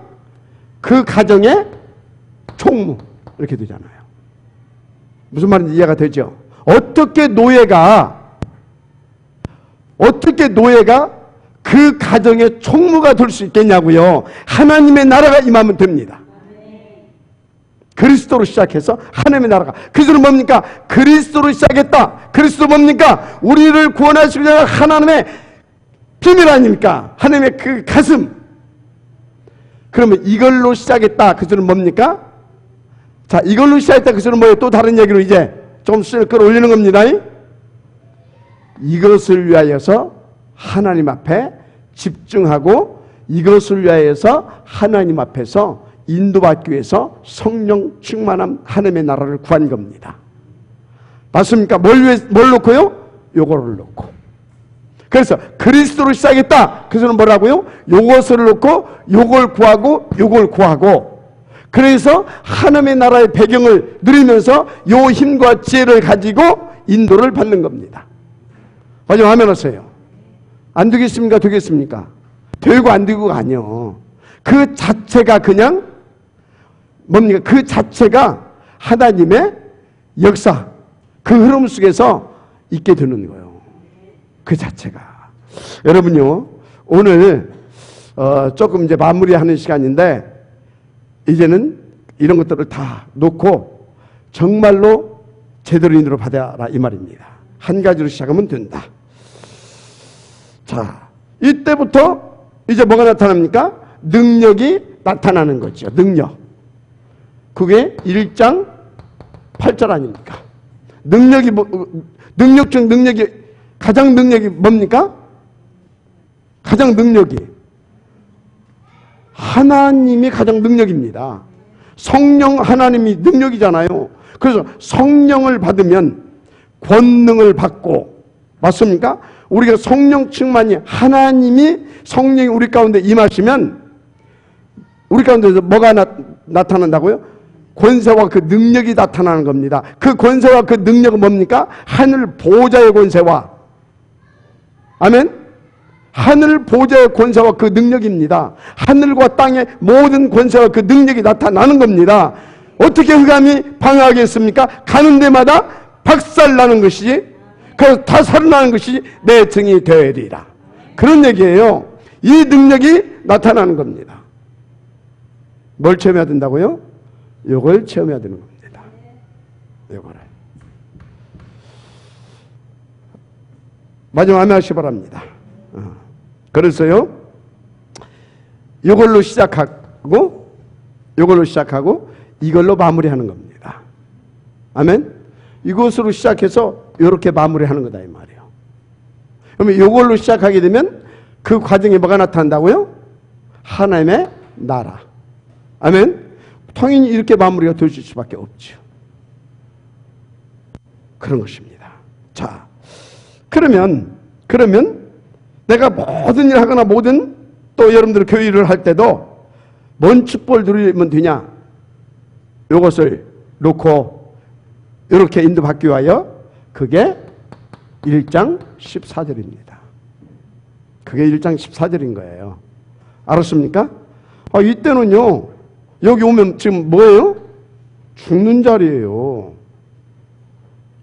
그 가정의 총무 이렇게 되잖아요. 무슨 말인지 이해가 되죠? 어떻게 노예가 그 가정의 총무가 될 수 있겠냐고요. 하나님의 나라가 임하면 됩니다. 그리스도로 시작해서 하나님의 나라가 그리스도는 뭡니까? 그리스도로 시작했다. 그리스도 뭡니까? 우리를 구원하시기 위한 하나님의 비밀 아닙니까? 하나님의 그 가슴. 그러면 이걸로 시작했다. 그리스도는 뭡니까? 자, 이걸로 시작했다. 그리스도는 뭐예요? 또 다른 얘기로 이제 좀 끌어올리는 겁니다. 이것을 위하여서 하나님 앞에 집중하고 이것을 위하여서 하나님 앞에서 인도받기 위해서 성령 충만한 하나님의 나라를 구한 겁니다. 맞습니까? 뭘 놓고요? 요거를 놓고. 그래서 그리스도로 시작했다. 그래서 뭐라고요? 요것을 놓고 요걸 구하고 그래서 하나님의 나라의 배경을 누리면서 요 힘과 지혜를 가지고 인도를 받는 겁니다. 마지막 하면 하세요. 안 되겠습니까? 되겠습니까? 되고 안 되고가 아니요. 그 자체가 그냥 뭡니까? 그 자체가 하나님의 역사, 그 흐름 속에서 있게 되는 거예요. 그 자체가. 여러분요, 오늘 조금 이제 마무리하는 시간인데 이제는 이런 것들을 다 놓고 정말로 제대로 인도를 받아라 이 말입니다. 한 가지로 시작하면 된다. 자, 이때부터 이제 뭐가 나타납니까? 능력이 나타나는 거죠. 능력. 그게 1장 8절 아닙니까? 능력이 능력 중 능력이 가장 능력이 뭡니까? 가장 능력이 하나님이 가장 능력입니다. 성령 하나님이 능력이잖아요. 그래서 성령을 받으면 권능을 받고 맞습니까? 우리가 성령 충만이 하나님이 성령이 우리 가운데 임하시면 우리 가운데서 뭐가 나타난다고요? 권세와 그 능력이 나타나는 겁니다. 그 권세와 그 능력은 뭡니까? 하늘 보호자의 권세와 아멘? 하늘 보호자의 권세와 그 능력입니다. 하늘과 땅의 모든 권세와 그 능력이 나타나는 겁니다. 어떻게 흑암이 방어하겠습니까? 가는 데마다 박살나는 것이지 그래서 다 살아나는 것이 내 증이 되리라. 그런 얘기예요. 이 능력이 나타나는 겁니다. 뭘 체험해야 된다고요? 이걸 체험해야 되는 겁니다. 이거를. 마지막 아멘 하시기 바랍니다. 그래서요, 이걸로 시작하고 이걸로 마무리하는 겁니다. 아멘? 이것으로 시작해서 이렇게 마무리하는 거다 이 말이에요. 그러면 이걸로 시작하게 되면 그 과정에 뭐가 나타난다고요? 하나님의 나라. 아멘? 당연히 이렇게 마무리가 될 수밖에 없죠. 그런 것입니다. 자, 그러면 내가 모든 일 하거나 모든 또 여러분들 교회 일을 할 때도 뭔 축복을 누리면 되냐? 이것을 놓고 이렇게 인도받기 위하여 그게 1장 14절입니다. 그게 1장 14절인 거예요. 알았습니까? 이때는요, 여기 오면 지금 뭐예요? 죽는 자리예요.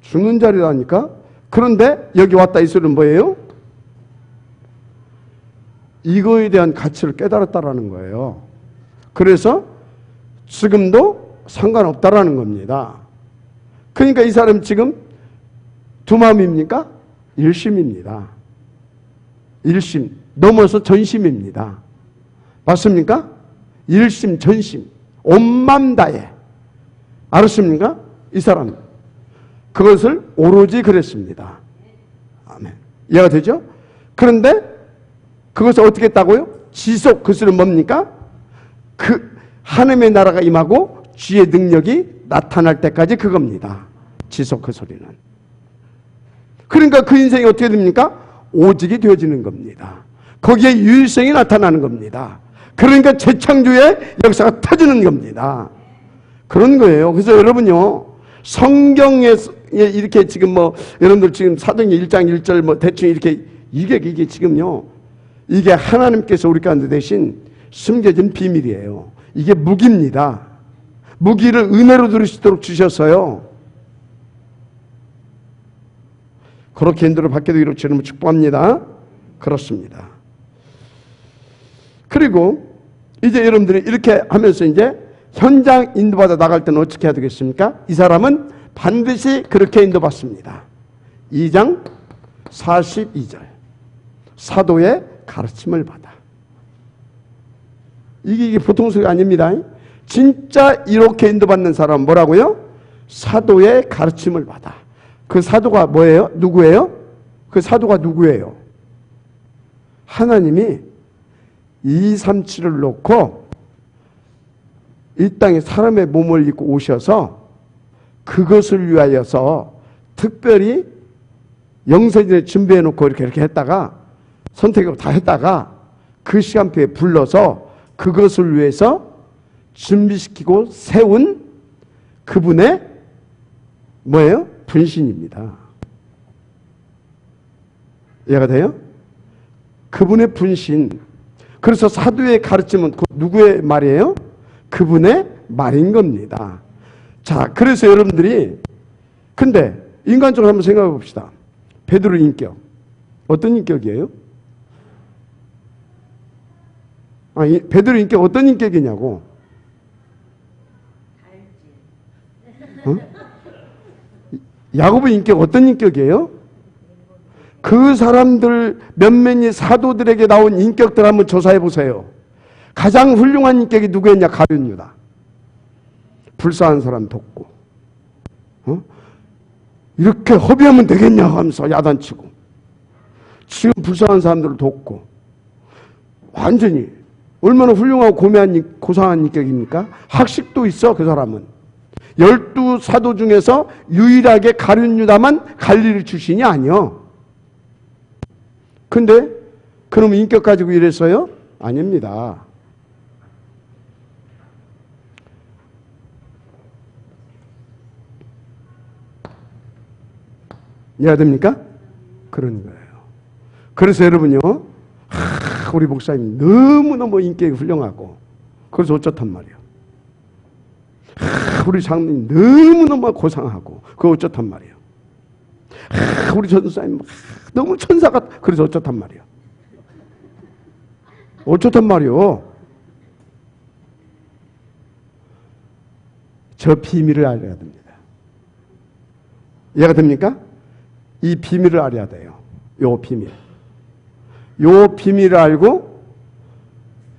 죽는 자리라니까? 그런데 여기 왔다 이 소리는 뭐예요? 이거에 대한 가치를 깨달았다라는 거예요. 그래서 지금도 상관없다라는 겁니다. 그러니까 이 사람 지금 두 마음입니까? 일심입니다. 일심 넘어서 전심입니다. 맞습니까? 일심 전심 온 맘 다해. 알았습니까? 이 사람 그것을 오로지 그랬습니다. 아멘. 이해가 되죠? 그런데 그것을 어떻게 했다고요? 지속, 그 소리는 뭡니까? 그 하나님의 나라가 임하고 주의 능력이 나타날 때까지 그겁니다. 지속, 그 소리는. 그러니까 그 인생이 어떻게 됩니까? 오직이 되어지는 겁니다. 거기에 유일성이 나타나는 겁니다. 그러니까 재창조의 역사가 터지는 겁니다. 그런 거예요. 그래서 여러분요, 성경에 이렇게 지금 여러분들 지금 사도행전 1장 1절 대충 이렇게 이게 지금요, 이게 하나님께서 우리 가운데 대신 숨겨진 비밀이에요. 이게 무기입니다. 무기를 은혜로 누릴 수 있도록 주셨어요. 그렇게 인도를 받게 되기로 주님을 축복합니다. 그렇습니다. 그리고 이제 여러분들이 이렇게 하면서 이제 현장 인도받아 나갈 때는 어떻게 해야 되겠습니까? 이 사람은 반드시 그렇게 인도받습니다. 2장 42절 사도의 가르침을 받아. 이게 보통 소리가 아닙니다. 진짜 이렇게 인도받는 사람은 뭐라고요? 사도의 가르침을 받아. 그 사도가 뭐예요? 누구예요? 그 사도가 누구예요? 하나님이 237을 놓고 이 땅에 사람의 몸을 입고 오셔서 그것을 위하여서 특별히 영세전에 준비해 놓고 이렇게 했다가 선택을 다 했다가 그 시간표에 불러서 그것을 위해서 준비시키고 세운 그분의 뭐예요? 분신입니다. 이해가 돼요? 그분의 분신. 그래서 사도의 가르침은 누구의 말이에요? 그분의 말인 겁니다. 자, 그래서 여러분들이 근데 인간적으로 한번 생각해 봅시다. 베드로 인격 어떤 인격이에요? 베드로 인격 어떤 인격이냐고? 야고보 인격 어떤 인격이에요? 그 사람들 몇몇이 사도들에게 나온 인격들 한번 조사해 보세요. 가장 훌륭한 인격이 누구였냐? 가룟 유다. 불쌍한 사람 돕고 이렇게 허비하면 되겠냐 하면서 야단치고 지금 불쌍한 사람들을 돕고 완전히 얼마나 훌륭하고 고상한 인격입니까? 학식도 있어. 그 사람은 12사도 중에서 유일하게 가룟 유다만 갈릴리 출신이 아니요. 근데 그럼 인격 가지고 이랬어요? 아닙니다. 이해가 됩니까? 그런 거예요. 그래서 여러분요, 우리 목사님 너무너무 인격이 훌륭하고 그래서 어쩌단 말이에요. 우리 장로님 너무너무 고상하고 그거 어쩌단 말이에요. 우리 전사님 너무 천사 같 그래서 어쩌단 말이에요. 어쩌단 말이에요. 저 비밀을 알아야 됩니다. 이해가 됩니까? 이 비밀을 알아야 돼요. 요 비밀. 요 비밀을 알고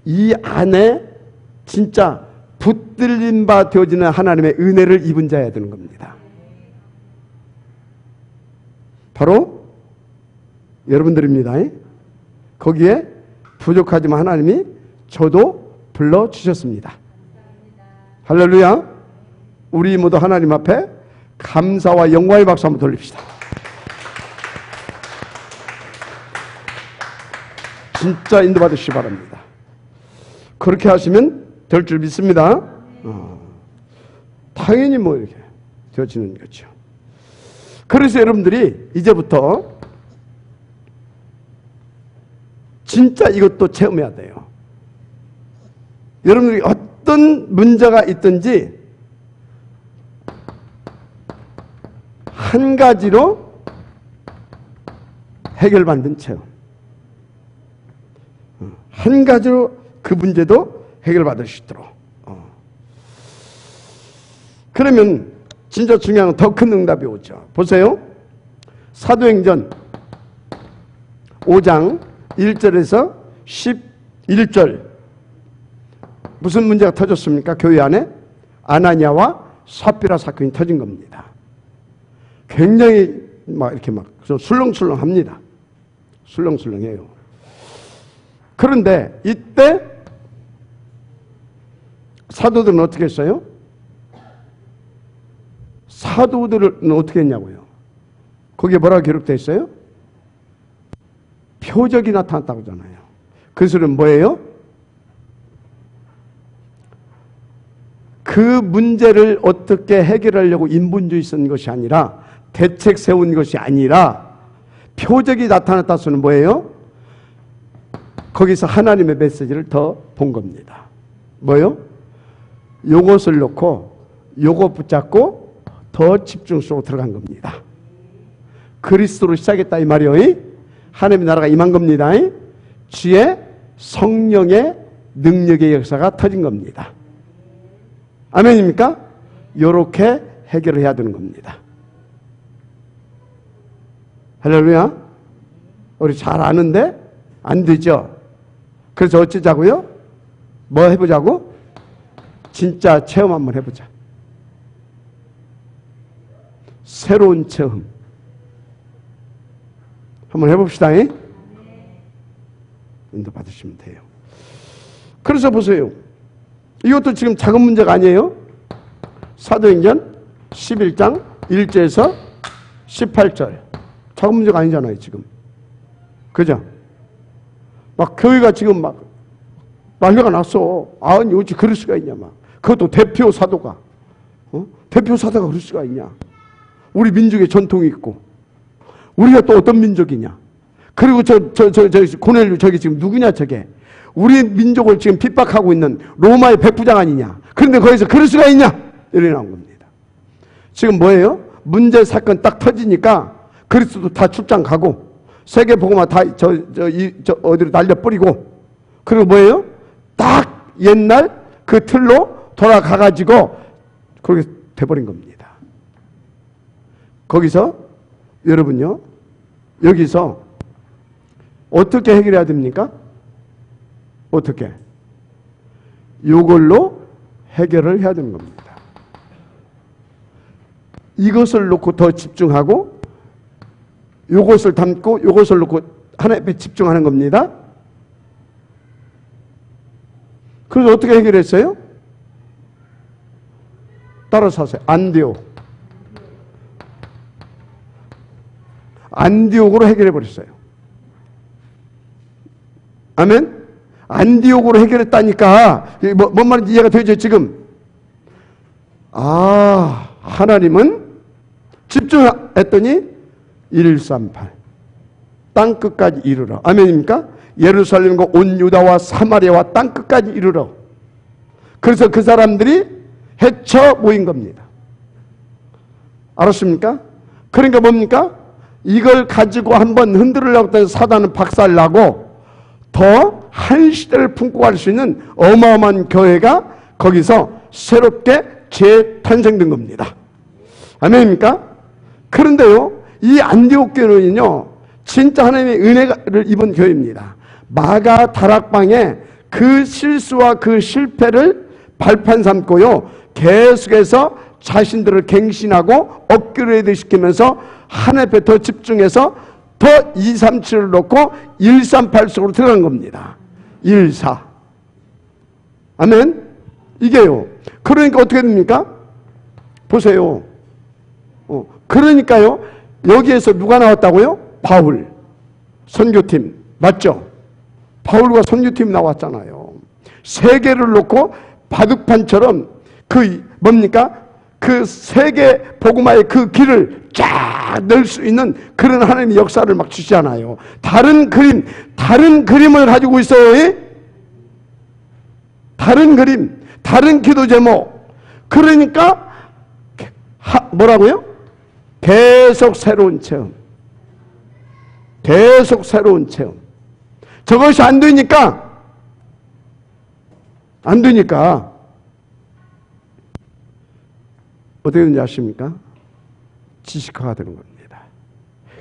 이 안에 진짜 붙들린 바 되어지는 하나님의 은혜를 입은 자여야 되는 겁니다. 바로 여러분들입니다. 거기에 부족하지만 하나님이 저도 불러주셨습니다. 할렐루야. 우리 모두 하나님 앞에 감사와 영광의 박수 한번 돌립시다. 진짜 인도받으시기 바랍니다. 그렇게 하시면 될 줄 믿습니다. 당연히 뭐 이렇게 되어지는 거죠. 그래서 여러분들이 이제부터 진짜 이것도 체험해야 돼요. 여러분들이 어떤 문제가 있든지 한 가지로 해결받는 체험. 한 가지로 그 문제도 해결받을 수 있도록. 그러면 진짜 중요한 더 큰 응답이 오죠. 보세요. 사도행전 5장 1절에서 11절. 무슨 문제가 터졌습니까? 교회 안에 아나니아와 삽비라 사건이 터진 겁니다. 굉장히 막 이렇게 막 술렁술렁합니다. 술렁술렁해요. 그런데 이때 사도들은 어떻게 했어요? 사도들은 어떻게 했냐고요? 거기에 뭐라고 기록되어 있어요? 표적이 나타났다고 하잖아요. 그 소리는 뭐예요? 그 문제를 어떻게 해결하려고 인본주의 쓴 것이 아니라, 대책 세운 것이 아니라 표적이 나타났다 소는 뭐예요? 거기서 하나님의 메시지를 더 본 겁니다. 뭐요? 요것을 놓고 요것 붙잡고 더 집중 속으로 들어간 겁니다. 그리스도로 시작했다 이 말이요. 하나님의 나라가 임한 겁니다. 주의 성령의 능력의 역사가 터진 겁니다. 아멘입니까? 요렇게 해결을 해야 되는 겁니다. 할렐루야. 우리 잘 아는데 안 되죠. 그래서 어쩌자고요? 뭐 해보자고? 진짜 체험 한번 해보자. 새로운 체험 한번 해봅시다. 인도 받으시면 돼요. 그래서 보세요. 이것도 지금 작은 문제가 아니에요. 사도행전 11장 1절에서 18절. 작은 문제가 아니잖아요, 지금. 그죠? 막 교회가 지금 막 난리가 났어. 아니, 어찌 그럴 수가 있냐, 막. 그것도 대표 사도가. 대표 사도가 그럴 수가 있냐. 우리 민족의 전통이 있고. 우리가 또 어떤 민족이냐. 그리고 고넬료 저기 지금 누구냐, 저게. 우리 민족을 지금 핍박하고 있는 로마의 백부장 아니냐. 그런데 거기서 그럴 수가 있냐. 이렇게 나온 겁니다. 지금 뭐예요? 문제 사건 딱 터지니까 그리스도 다 출장 가고 세계 복음화 다 어디로 날려버리고, 그리고 뭐예요? 딱 옛날 그 틀로 돌아가가지고 그렇게 돼버린 겁니다. 거기서 여러분요, 여기서 어떻게 해결해야 됩니까? 어떻게? 이걸로 해결을 해야 되는 겁니다. 이것을 놓고 더 집중하고, 이것을 담고, 이것을 놓고 하나님에 집중하는 겁니다. 그래서 어떻게 해결했어요? 따라서 하세요. 안디옥으로 해결해버렸어요. 아멘? 안디옥으로 해결했다니까. 뭔 말인지 이해가 되죠, 지금? 하나님은 집중했더니 138. 땅끝까지 이르러. 아멘입니까? 예루살렘과 온 유다와 사마리아와 땅끝까지 이르러. 그래서 그 사람들이 헤쳐 모인 겁니다. 알았습니까? 그러니까 뭡니까? 이걸 가지고 한번 흔들으려고 했던 사단은 박살나고 더 한 시대를 품고 갈 수 있는 어마어마한 교회가 거기서 새롭게 재탄생된 겁니다. 아멘입니까? 그런데요, 이 안디옥 교회는요, 진짜 하나님의 은혜를 입은 교회입니다. 마가 다락방에 그 실수와 그 실패를 발판 삼고요, 계속해서 자신들을 갱신하고 업그레이드 시키면서 하나님 앞에 더 집중해서 더 237을 놓고 138 속으로 들어간 겁니다. 14. 아멘. 이게요. 그러니까 어떻게 됩니까? 보세요. 그러니까요, 여기에서 누가 나왔다고요? 바울 선교팀 맞죠? 바울과 선교팀 나왔잖아요. 세계를 놓고 바둑판처럼 그 뭡니까? 그 세계 복음화의 그 길을 쫙 낼 수 있는 그런 하나님의 역사를 막 주시잖아요. 다른 그림을 가지고 있어요. 예? 다른 그림, 다른 기도 제목. 그러니까 뭐라고요? 계속 새로운 체험. 계속 새로운 체험. 저것이 안 되니까 어떻게 되는지 아십니까? 지식화가 되는 겁니다.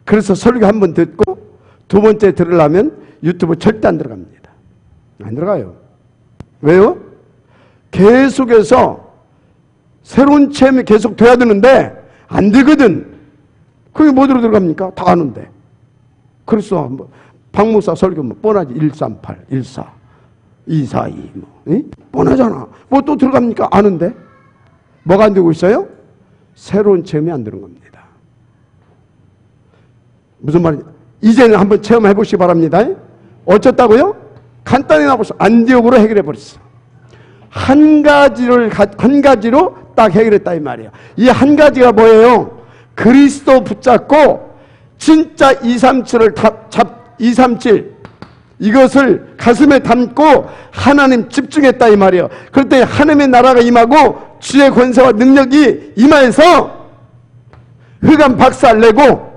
그래서 설교 한 번 듣고 두 번째 들으려면 유튜브 절대 안 들어갑니다. 안 들어가요. 왜요? 계속해서 새로운 체험이 계속 돼야 되는데 안 되거든. 그게 뭐로 들어갑니까? 다 아는데. 그래서 박 목사 설교 뭐 뻔하지. 138, 14, 242 뭐. 뻔하잖아. 뭐 또 들어갑니까? 아는데. 뭐가 안 되고 있어요? 새로운 체험이 안 되는 겁니다. 무슨 말이냐? 이제는 한번 체험해 보시기 바랍니다. 어쩌다고요? 간단히 나와서 안디옥으로 해결해 버렸어. 한 가지로 딱 해결했다 이 말이에요. 이 한 가지가 뭐예요? 그리스도 붙잡고 진짜 237 이것을 가슴에 담고 하나님 집중했다 이 말이에요. 그럴 때 하나님의 나라가 임하고 주의 권세와 능력이 임하여서 흑암 박살내고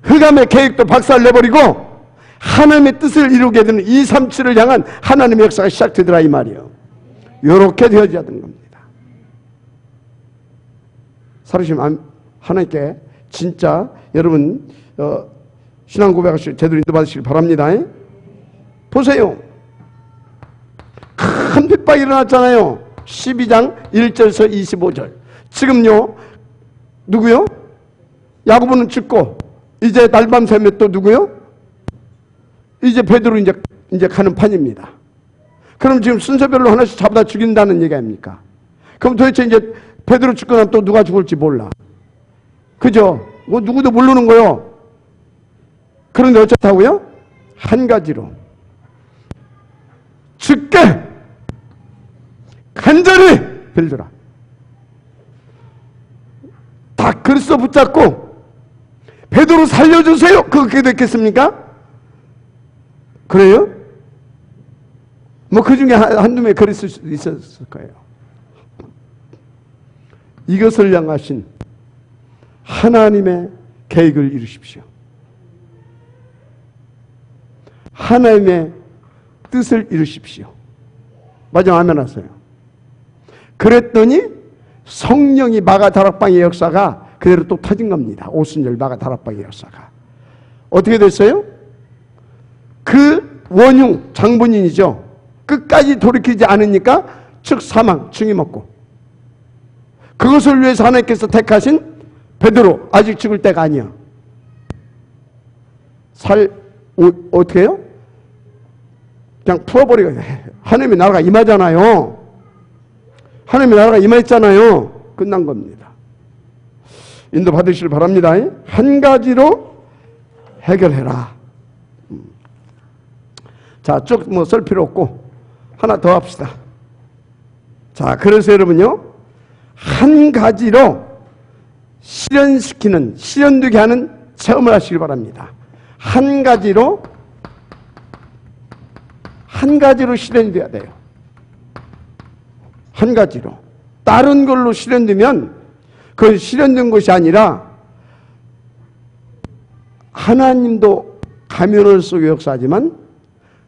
흑암의 계획도 박살내버리고 하나님의 뜻을 이루게 되는 237을 향한 하나님의 역사가 시작되더라 이 말이에요. 이렇게 되어져야 되는 겁니다. 살으시면 하나님께 진짜 여러분 신앙 고백하시고 제대로 인도받으시길 바랍니다. 보세요. 큰 핍박이 일어났잖아요. 12장 1절에서 25절. 지금요 누구요? 야고보는 죽고 이제 날밤 새며 또 누구요? 이제 베드로 이제 가는 판입니다. 그럼 지금 순서별로 하나씩 잡아다 죽인다는 얘기 아닙니까? 그럼 도대체 이제 베드로 죽고 나면 또 누가 죽을지 몰라. 그죠? 뭐 누구도 모르는 거요. 그런데 어쩌다고요? 한 가지로 죽게 간절히 빌더라. 다 그리스도 붙잡고 베드로 살려주세요. 그렇게 됐겠습니까? 그래요? 뭐 그 중에 한두 명 그랬을 수도 있었을 거예요. 이것을 향하신 하나님의 계획을 이루십시오. 하나님의 뜻을 이루십시오. 마지막 아멘 하세요. 그랬더니 성령이 마가 다락방의 역사가 그대로 또 터진 겁니다. 오순절 마가 다락방의 역사가. 어떻게 됐어요? 그 원흉 장본인이죠. 끝까지 돌이키지 않으니까 즉 사망, 증이 먹고. 그것을 위해서 하나님께서 택하신 베드로 아직 죽을 때가 아니야. 어떻게 해요? 그냥 풀어버리고 하나님의 나라가 임하잖아요. 하나님의 나라가 임했잖아요. 끝난 겁니다. 인도 받으시길 바랍니다. 한 가지로 해결해라. 자, 쭉 뭐 쓸 필요 없고 하나 더 합시다. 자, 그래서 여러분요, 한 가지로 실현되게 하는 체험을 하시길 바랍니다. 한 가지로 실현이 돼야 돼요. 한 가지로. 다른 걸로 실현되면 그건 실현된 것이 아니라 하나님도 가면을 속에 역사하지만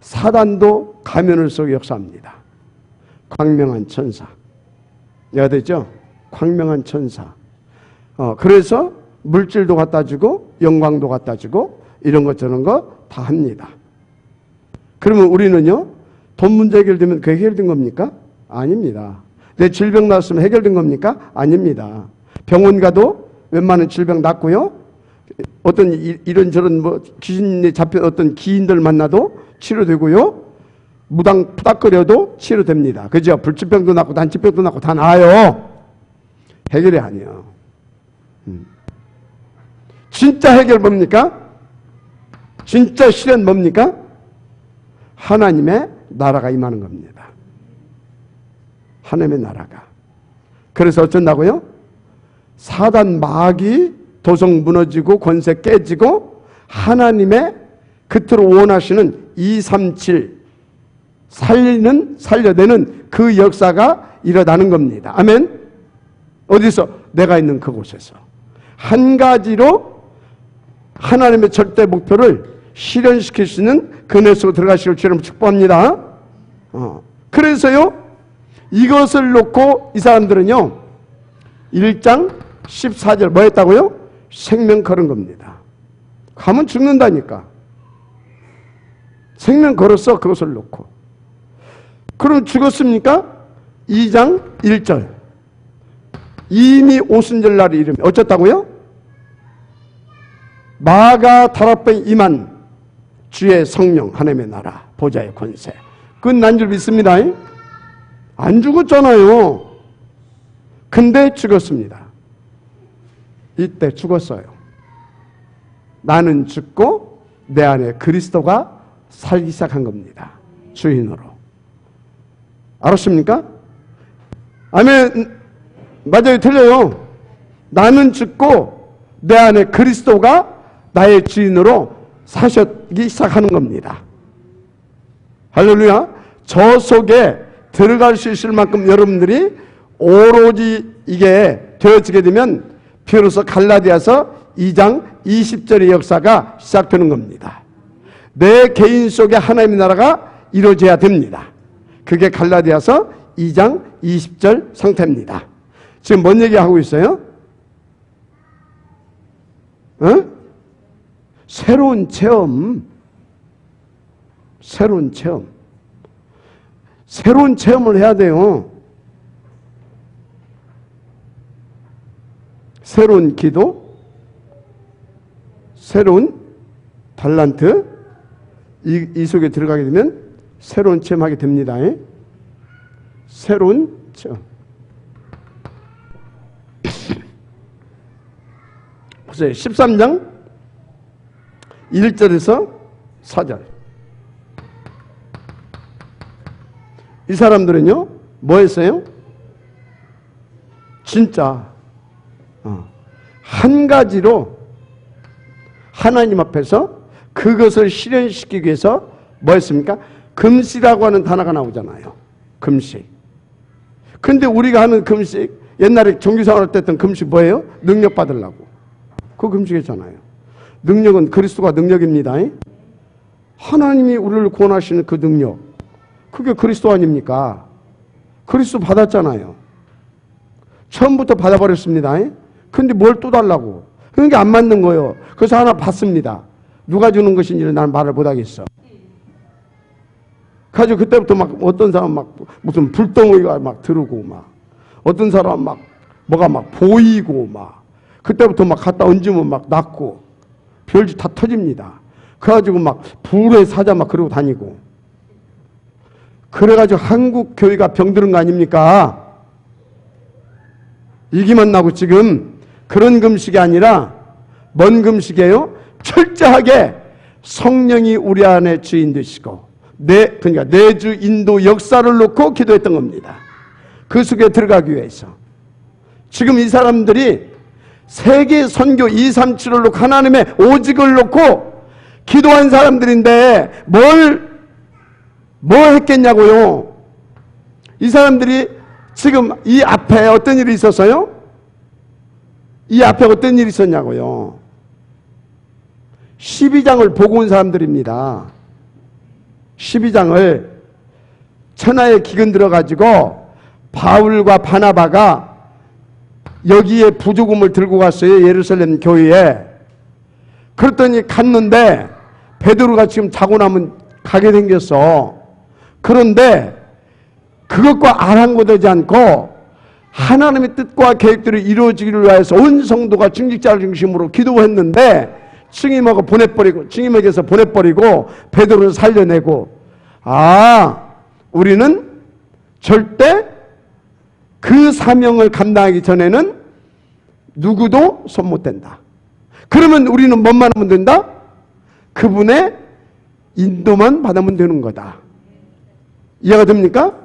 사단도 가면을 속에 역사합니다. 광명한 천사. 이해가 되죠? 광명한 천사. 그래서 물질도 갖다 주고 영광도 갖다 주고 이런 것 저런 거 다 합니다. 그러면 우리는요, 돈 문제 해결되면 그게 해결된 겁니까? 아닙니다. 내 질병 났으면 해결된 겁니까? 아닙니다. 병원 가도 웬만한 질병 낫고요, 어떤 이런저런 뭐 귀신에 잡힌 어떤 기인들 만나도 치료되고요, 무당 푸닥거려도 치료됩니다. 그죠? 불치병도 낫고 난치병도 낫고 다 나아요. 해결이 아니에요. 진짜 해결 뭡니까? 진짜 실현 뭡니까? 하나님의 나라가 임하는 겁니다. 하나님의 나라가. 그래서 어쩐다고요? 사단 마귀 도성 무너지고 권세 깨지고 하나님의 그토록 원하시는 237 살려내는 그 역사가 일어나는 겁니다. 아멘. 어디서? 내가 있는 그곳에서 한 가지로 하나님의 절대 목표를 실현시킬 수 있는 그네 속으로 들어가시길 주님 축복합니다. 그래서요, 이것을 놓고 이 사람들은요 1장 14절 뭐 했다고요? 생명 걸은 겁니다. 가면 죽는다니까. 생명 걸었어, 그것을 놓고. 그럼 죽었습니까? 2장 1절 이미 오순절 날이 이르면 어쩌다고요? 마가 다락방에 임한 주의 성령 하나님의 나라 보좌의 권세 끝난 줄 믿습니다. 안 죽었잖아요. 근데 죽었습니다. 이때 죽었어요. 나는 죽고 내 안에 그리스도가 살기 시작한 겁니다. 주인으로. 알았습니까? 아멘. 맞아요. 틀려요. 나는 죽고 내 안에 그리스도가 나의 주인으로 사셨기 시작하는 겁니다. 할렐루야. 저 속에 들어갈 수 있을 만큼 여러분들이 오로지 이게 되어지게 되면 비로소 갈라디아서 2장 20절의 역사가 시작되는 겁니다. 내 개인 속에 하나님의 나라가 이루어져야 됩니다. 그게 갈라디아서 2장 20절 상태입니다. 지금 뭔 얘기하고 있어요? 새로운 체험. 새로운 체험. 새로운 체험을 해야 돼요. 새로운 기도, 새로운 달란트, 이 속에 들어가게 되면 새로운 체험하게 됩니다. 새로운 체험. 보세요. 13장 1절에서 4절. 이 사람들은요, 뭐 했어요? 진짜 한 가지로 하나님 앞에서 그것을 실현시키기 위해서 뭐 했습니까? 금식이라고 하는 단어가 나오잖아요. 금식. 근데 우리가 하는 금식, 옛날에 종교생활 때 했던 금식 뭐예요? 능력 받으려고. 그 금식이잖아요. 능력은 그리스도가 능력입니다. 하나님이 우리를 구원하시는 그 능력, 그게 그리스도 아닙니까? 그리스도 받았잖아요. 처음부터 받아버렸습니다. 근데 뭘 또 달라고? 그게 안 맞는 거예요. 그래서 하나 받습니다. 누가 주는 것인지를 나는 말을 못하겠어. 가지고 그때부터 막 어떤 사람 막 무슨 불덩어리가 막 들고 막 어떤 사람 막 뭐가 막 보이고 막 그때부터 막 갖다 얹으면 막 낫고 별짓 다 터집니다. 그래가지고 막 불에 사자 막 그러고 다니고 그래가지고 한국 교회가 병드는 거 아닙니까? 이기만 나고 지금 그런 금식이 아니라 뭔 금식이에요? 철저하게 성령이 우리 안에 주인 되시고 그러니까 내주 인도 역사를 놓고 기도했던 겁니다. 그 속에 들어가기 위해서. 지금 이 사람들이 세계 선교 237을 놓고 하나님의 오직을 놓고 기도한 사람들인데 뭘 했겠냐고요. 이 사람들이 지금 이 앞에 어떤 일이 있었어요? 이 앞에 어떤 일이 있었냐고요. 12장을 보고 온 사람들입니다. 12장을 천하의 기근 들어가지고 바울과 바나바가 여기에 부조금을 들고 갔어요. 예루살렘 교회에. 그랬더니 갔는데 베드로가 지금 자고 나면 가게 생겼어. 그런데 그것과 아랑곳하지 않고 하나님의 뜻과 계획들이 이루어지기를 위해서 온 성도가 중직자를 중심으로 기도했는데 증임에게서 보내버리고 베드로를 살려내고, 우리는 절대 그 사명을 감당하기 전에는 누구도 손 못 댄다. 그러면 우리는 뭐만 하면 된다? 그분의 인도만 받으면 되는 거다. 이해가 됩니까?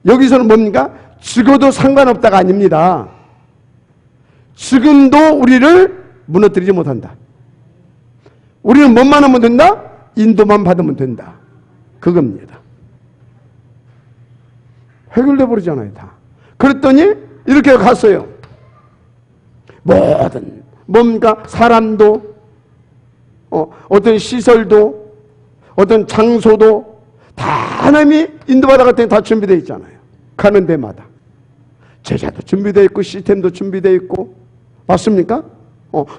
여기서는 뭡니까? 죽어도 상관없다가 아닙니다. 죽음도 우리를 무너뜨리지 못한다. 우리는 뭐만 하면 된다? 인도만 받으면 된다. 그겁니다. 해결돼 버리잖아요, 다. 그랬더니 이렇게 갔어요. 모든 뭡니까? 사람도, 어떤 시설도, 어떤 장소도 다 하나님이 인도받아 갈 때 다 준비되어 있잖아요. 가는 데마다 제자도 준비되어 있고 시스템도 준비되어 있고, 맞습니까?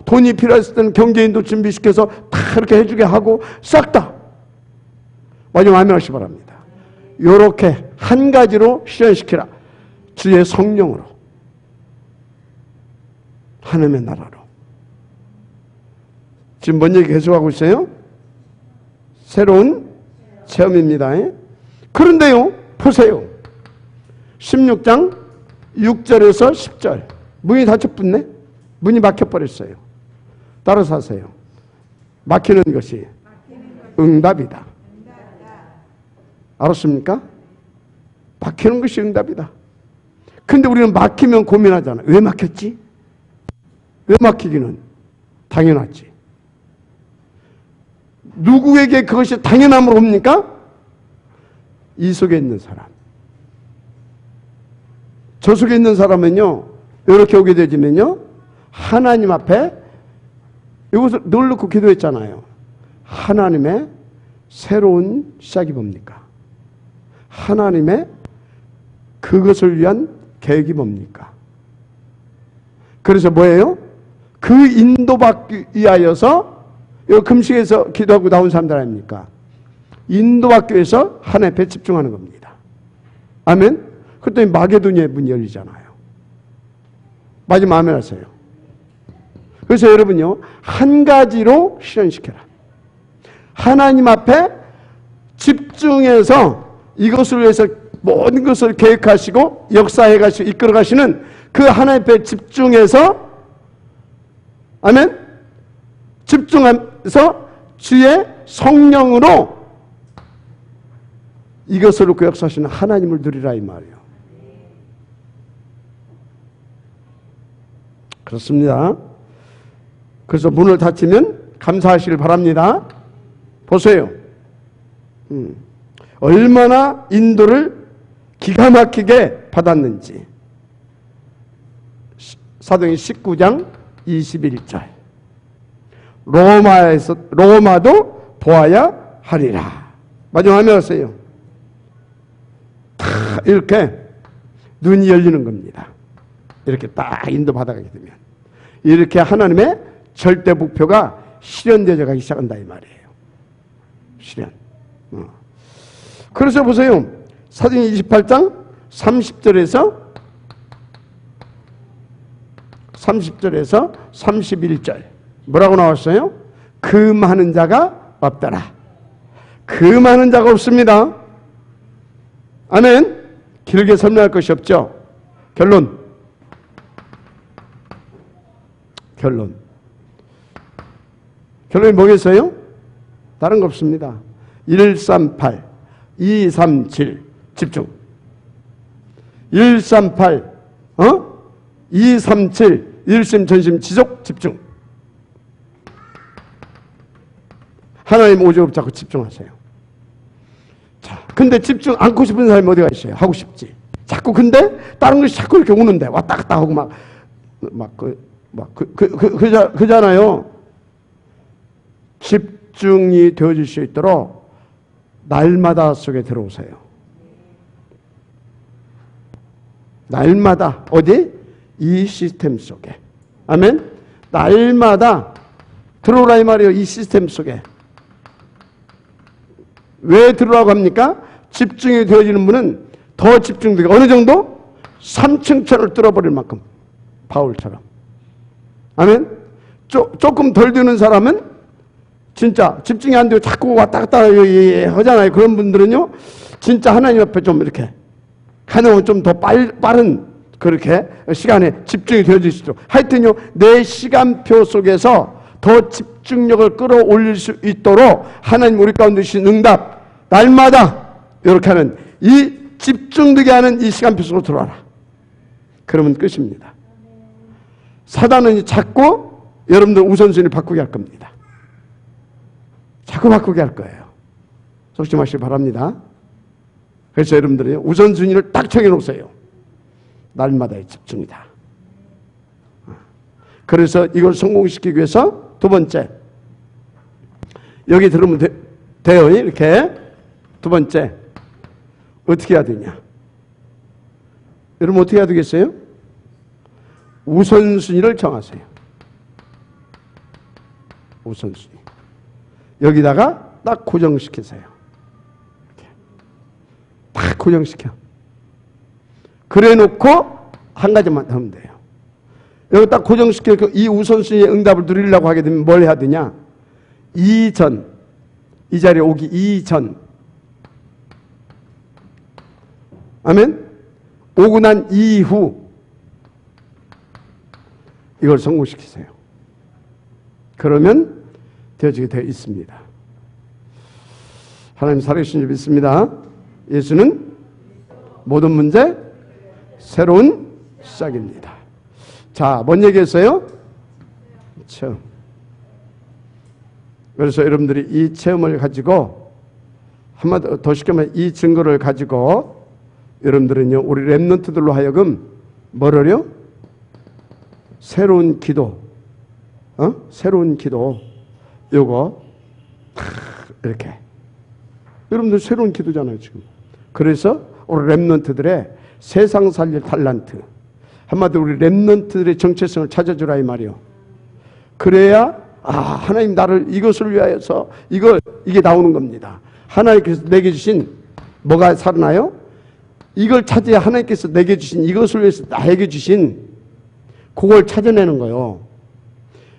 돈이 필요했을 때는 경제인도 준비시켜서 다 그렇게 해주게 하고 싹 다. 마지막 아멘하시기 바랍니다. 요렇게 한 가지로 실현시키라. 주의 성령으로, 하나님의 나라로. 지금 뭔 얘기 계속하고 있어요? 새로운 체험입니다. 그런데요, 보세요. 16장 6절에서 10절. 문이 닫혀 붙네? 문이 막혀버렸어요. 따라서 하세요. 막히는 것이 응답이다. 알았습니까? 막히는 것이 응답이다. 근데 우리는 막히면 고민하잖아. 왜 막혔지? 왜 막히기는? 당연하지. 누구에게 그것이 당연함으로 옵니까? 이 속에 있는 사람. 저 속에 있는 사람은요, 이렇게 오게 되지면요, 하나님 앞에 이것을 늘 놓고 기도했잖아요. 하나님의 새로운 시작이 뭡니까? 하나님의 그것을 위한 계획이 뭡니까? 그래서 뭐예요? 그 인도받기 위하여서, 이 금식에서 기도하고 나온 사람들 아닙니까? 인도받기 위해서 하나님 앞에 집중하는 겁니다. 아멘? 그랬더니 마게도니아의 문이 열리잖아요. 마지막 아멘 하세요. 그래서 여러분요, 한 가지로 실현시켜라. 하나님 앞에 집중해서 이것을 위해서 모든 것을 계획하시고 역사해 가시고 이끌어 가시는 그 하나님 앞에 집중해서, 아멘, 집중해서 주의 성령으로 이것을 놓고 역사하시는 하나님을 누리라, 이 말이에요. 그렇습니다. 그래서 문을 닫히면 감사하시길 바랍니다. 보세요. 얼마나 인도를 기가 막히게 받았는지. 사도행 19장 21절. 로마도 보아야 하리라. 마지막 하면 하세요. 다 이렇게 눈이 열리는 겁니다. 이렇게 딱 인도 받아가게 되면 이렇게 하나님의 절대 목표가 실현되어 가기 시작한다, 이 말이에요. 실현. 그래서 보세요. 사도행 28장 30절에서 31절 뭐라고 나왔어요? 그 많은 자가 없더라. 그 많은 자가 없습니다. 아멘. 길게 설명할 것이 없죠. 결론이 뭐겠어요? 다른 거 없습니다. 138, 237 집중. 138, 237 일심 전심 지속 집중. 하나님 오직 붙잡고 집중하세요. 자, 근데 집중 않고 싶은 사람이 어디가 있어요? 하고 싶지. 자꾸 근데 다른 것이 자꾸 이렇게 오는데 왔다 갔다 하고 그잖아요. 집중이 되어질 수 있도록 날마다 속에 들어오세요. 날마다 어디? 이 시스템 속에. 아멘. 날마다 들어오라 이 말이에요. 이 시스템 속에. 왜 들어오라고 합니까? 집중이 되어지는 분은 더 집중되게 어느 정도? 3층 천을 뚫어버릴 만큼. 바울처럼. 아멘. 조금 덜 되는 사람은 진짜 집중이 안 되고 자꾸 왔다 갔다 하잖아요. 그런 분들은요, 진짜 하나님 앞에 좀 이렇게 가능하면 좀 더 빠른 그렇게 시간에 집중이 되어질 수 있도록. 하여튼요, 내 시간표 속에서 더 집중력을 끌어올릴 수 있도록 하나님 우리 가운데 주신 응답, 날마다 이렇게 하는 이 집중되게 하는 이 시간표 속으로 들어와라. 그러면 끝입니다. 사단은 자꾸 여러분들 우선순위를 바꾸게 할 겁니다. 자꾸 바꾸게 할 거예요. 조심하시기 바랍니다. 그래서 여러분들이 우선순위를 딱 정해놓으세요. 날마다의 집중이다. 그래서 이걸 성공시키기 위해서 두 번째, 여기 들으면 돼요. 이렇게. 두 번째, 어떻게 해야 되냐? 여러분 어떻게 해야 되겠어요? 우선순위를 정하세요. 우선순위. 여기다가 딱 고정시키세요. 이렇게. 딱 고정시켜. 그래 놓고 한 가지만 하면 돼요. 여기 딱 고정시켜 이 우선순위의 응답을 누리려고 하게 되면 뭘 해야 되냐? 이전, 이 자리에 오기 이전. 아멘? 오고 난 이후 이걸 성공시키세요. 그러면 되어지게 되어 있습니다. 하나님 살아계신 줄 믿습니다. 예수는 모든 문제 새로운 시작입니다. 자, 뭔 얘기했어요? 체험. 그래서 여러분들이 이 체험을 가지고 한마디 더 쉽게 말해 이 증거를 가지고 여러분들은요, 우리 렘넌트들로 하여금 뭐를요? 새로운 기도, 새로운 기도, 요거 이렇게 여러분들 새로운 기도잖아요 지금. 그래서 우리 렘넌트들의 세상 살릴 탤런트, 한마디로 우리 렘넌트들의 정체성을 찾아주라 이 말이요. 그래야 하나님 나를 이것을 위하여서 이게 나오는 겁니다. 하나님께서 내게 주신 뭐가 살아나요? 이걸 찾아야 하나님께서 내게 주신 이것을 위해서 나에게 주신 그걸 찾아내는 거예요.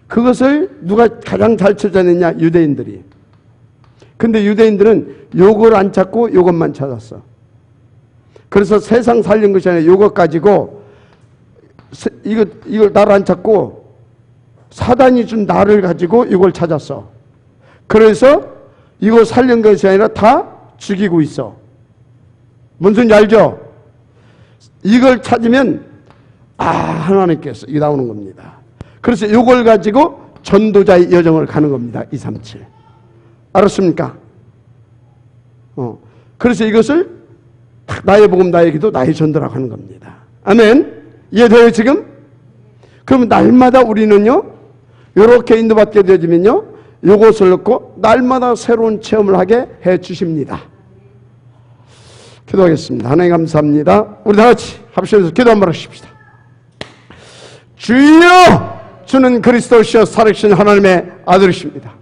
그것을 누가 가장 잘 찾아냈냐? 유대인들이. 근데 유대인들은 요걸 안 찾고 요것만 찾았어. 그래서 세상 살린 것이 아니라 요것 가지고 이걸 나를 안 찾고 사단이 준 나를 가지고 이걸 찾았어. 그래서 이거 살린 것이 아니라 다 죽이고 있어. 뭔 소리인지 알죠? 이걸 찾으면 하나님께서 이게 나오는 겁니다. 그래서 이걸 가지고 전도자의 여정을 가는 겁니다. 237. 알았습니까? 그래서 이것을 나의 복음, 나의 기도, 나의 전도라고 하는 겁니다. 아멘. 이해돼요 지금? 그럼 날마다 우리는요, 이렇게 인도받게 되어지면요, 이것을 넣고 날마다 새로운 체험을 하게 해 주십니다. 기도하겠습니다. 하나님 감사합니다. 우리 다 같이 합심해서 기도 한번 하십시다. 주여, 주는 그리스도시여 살아계신 하나님의 아들이십니다.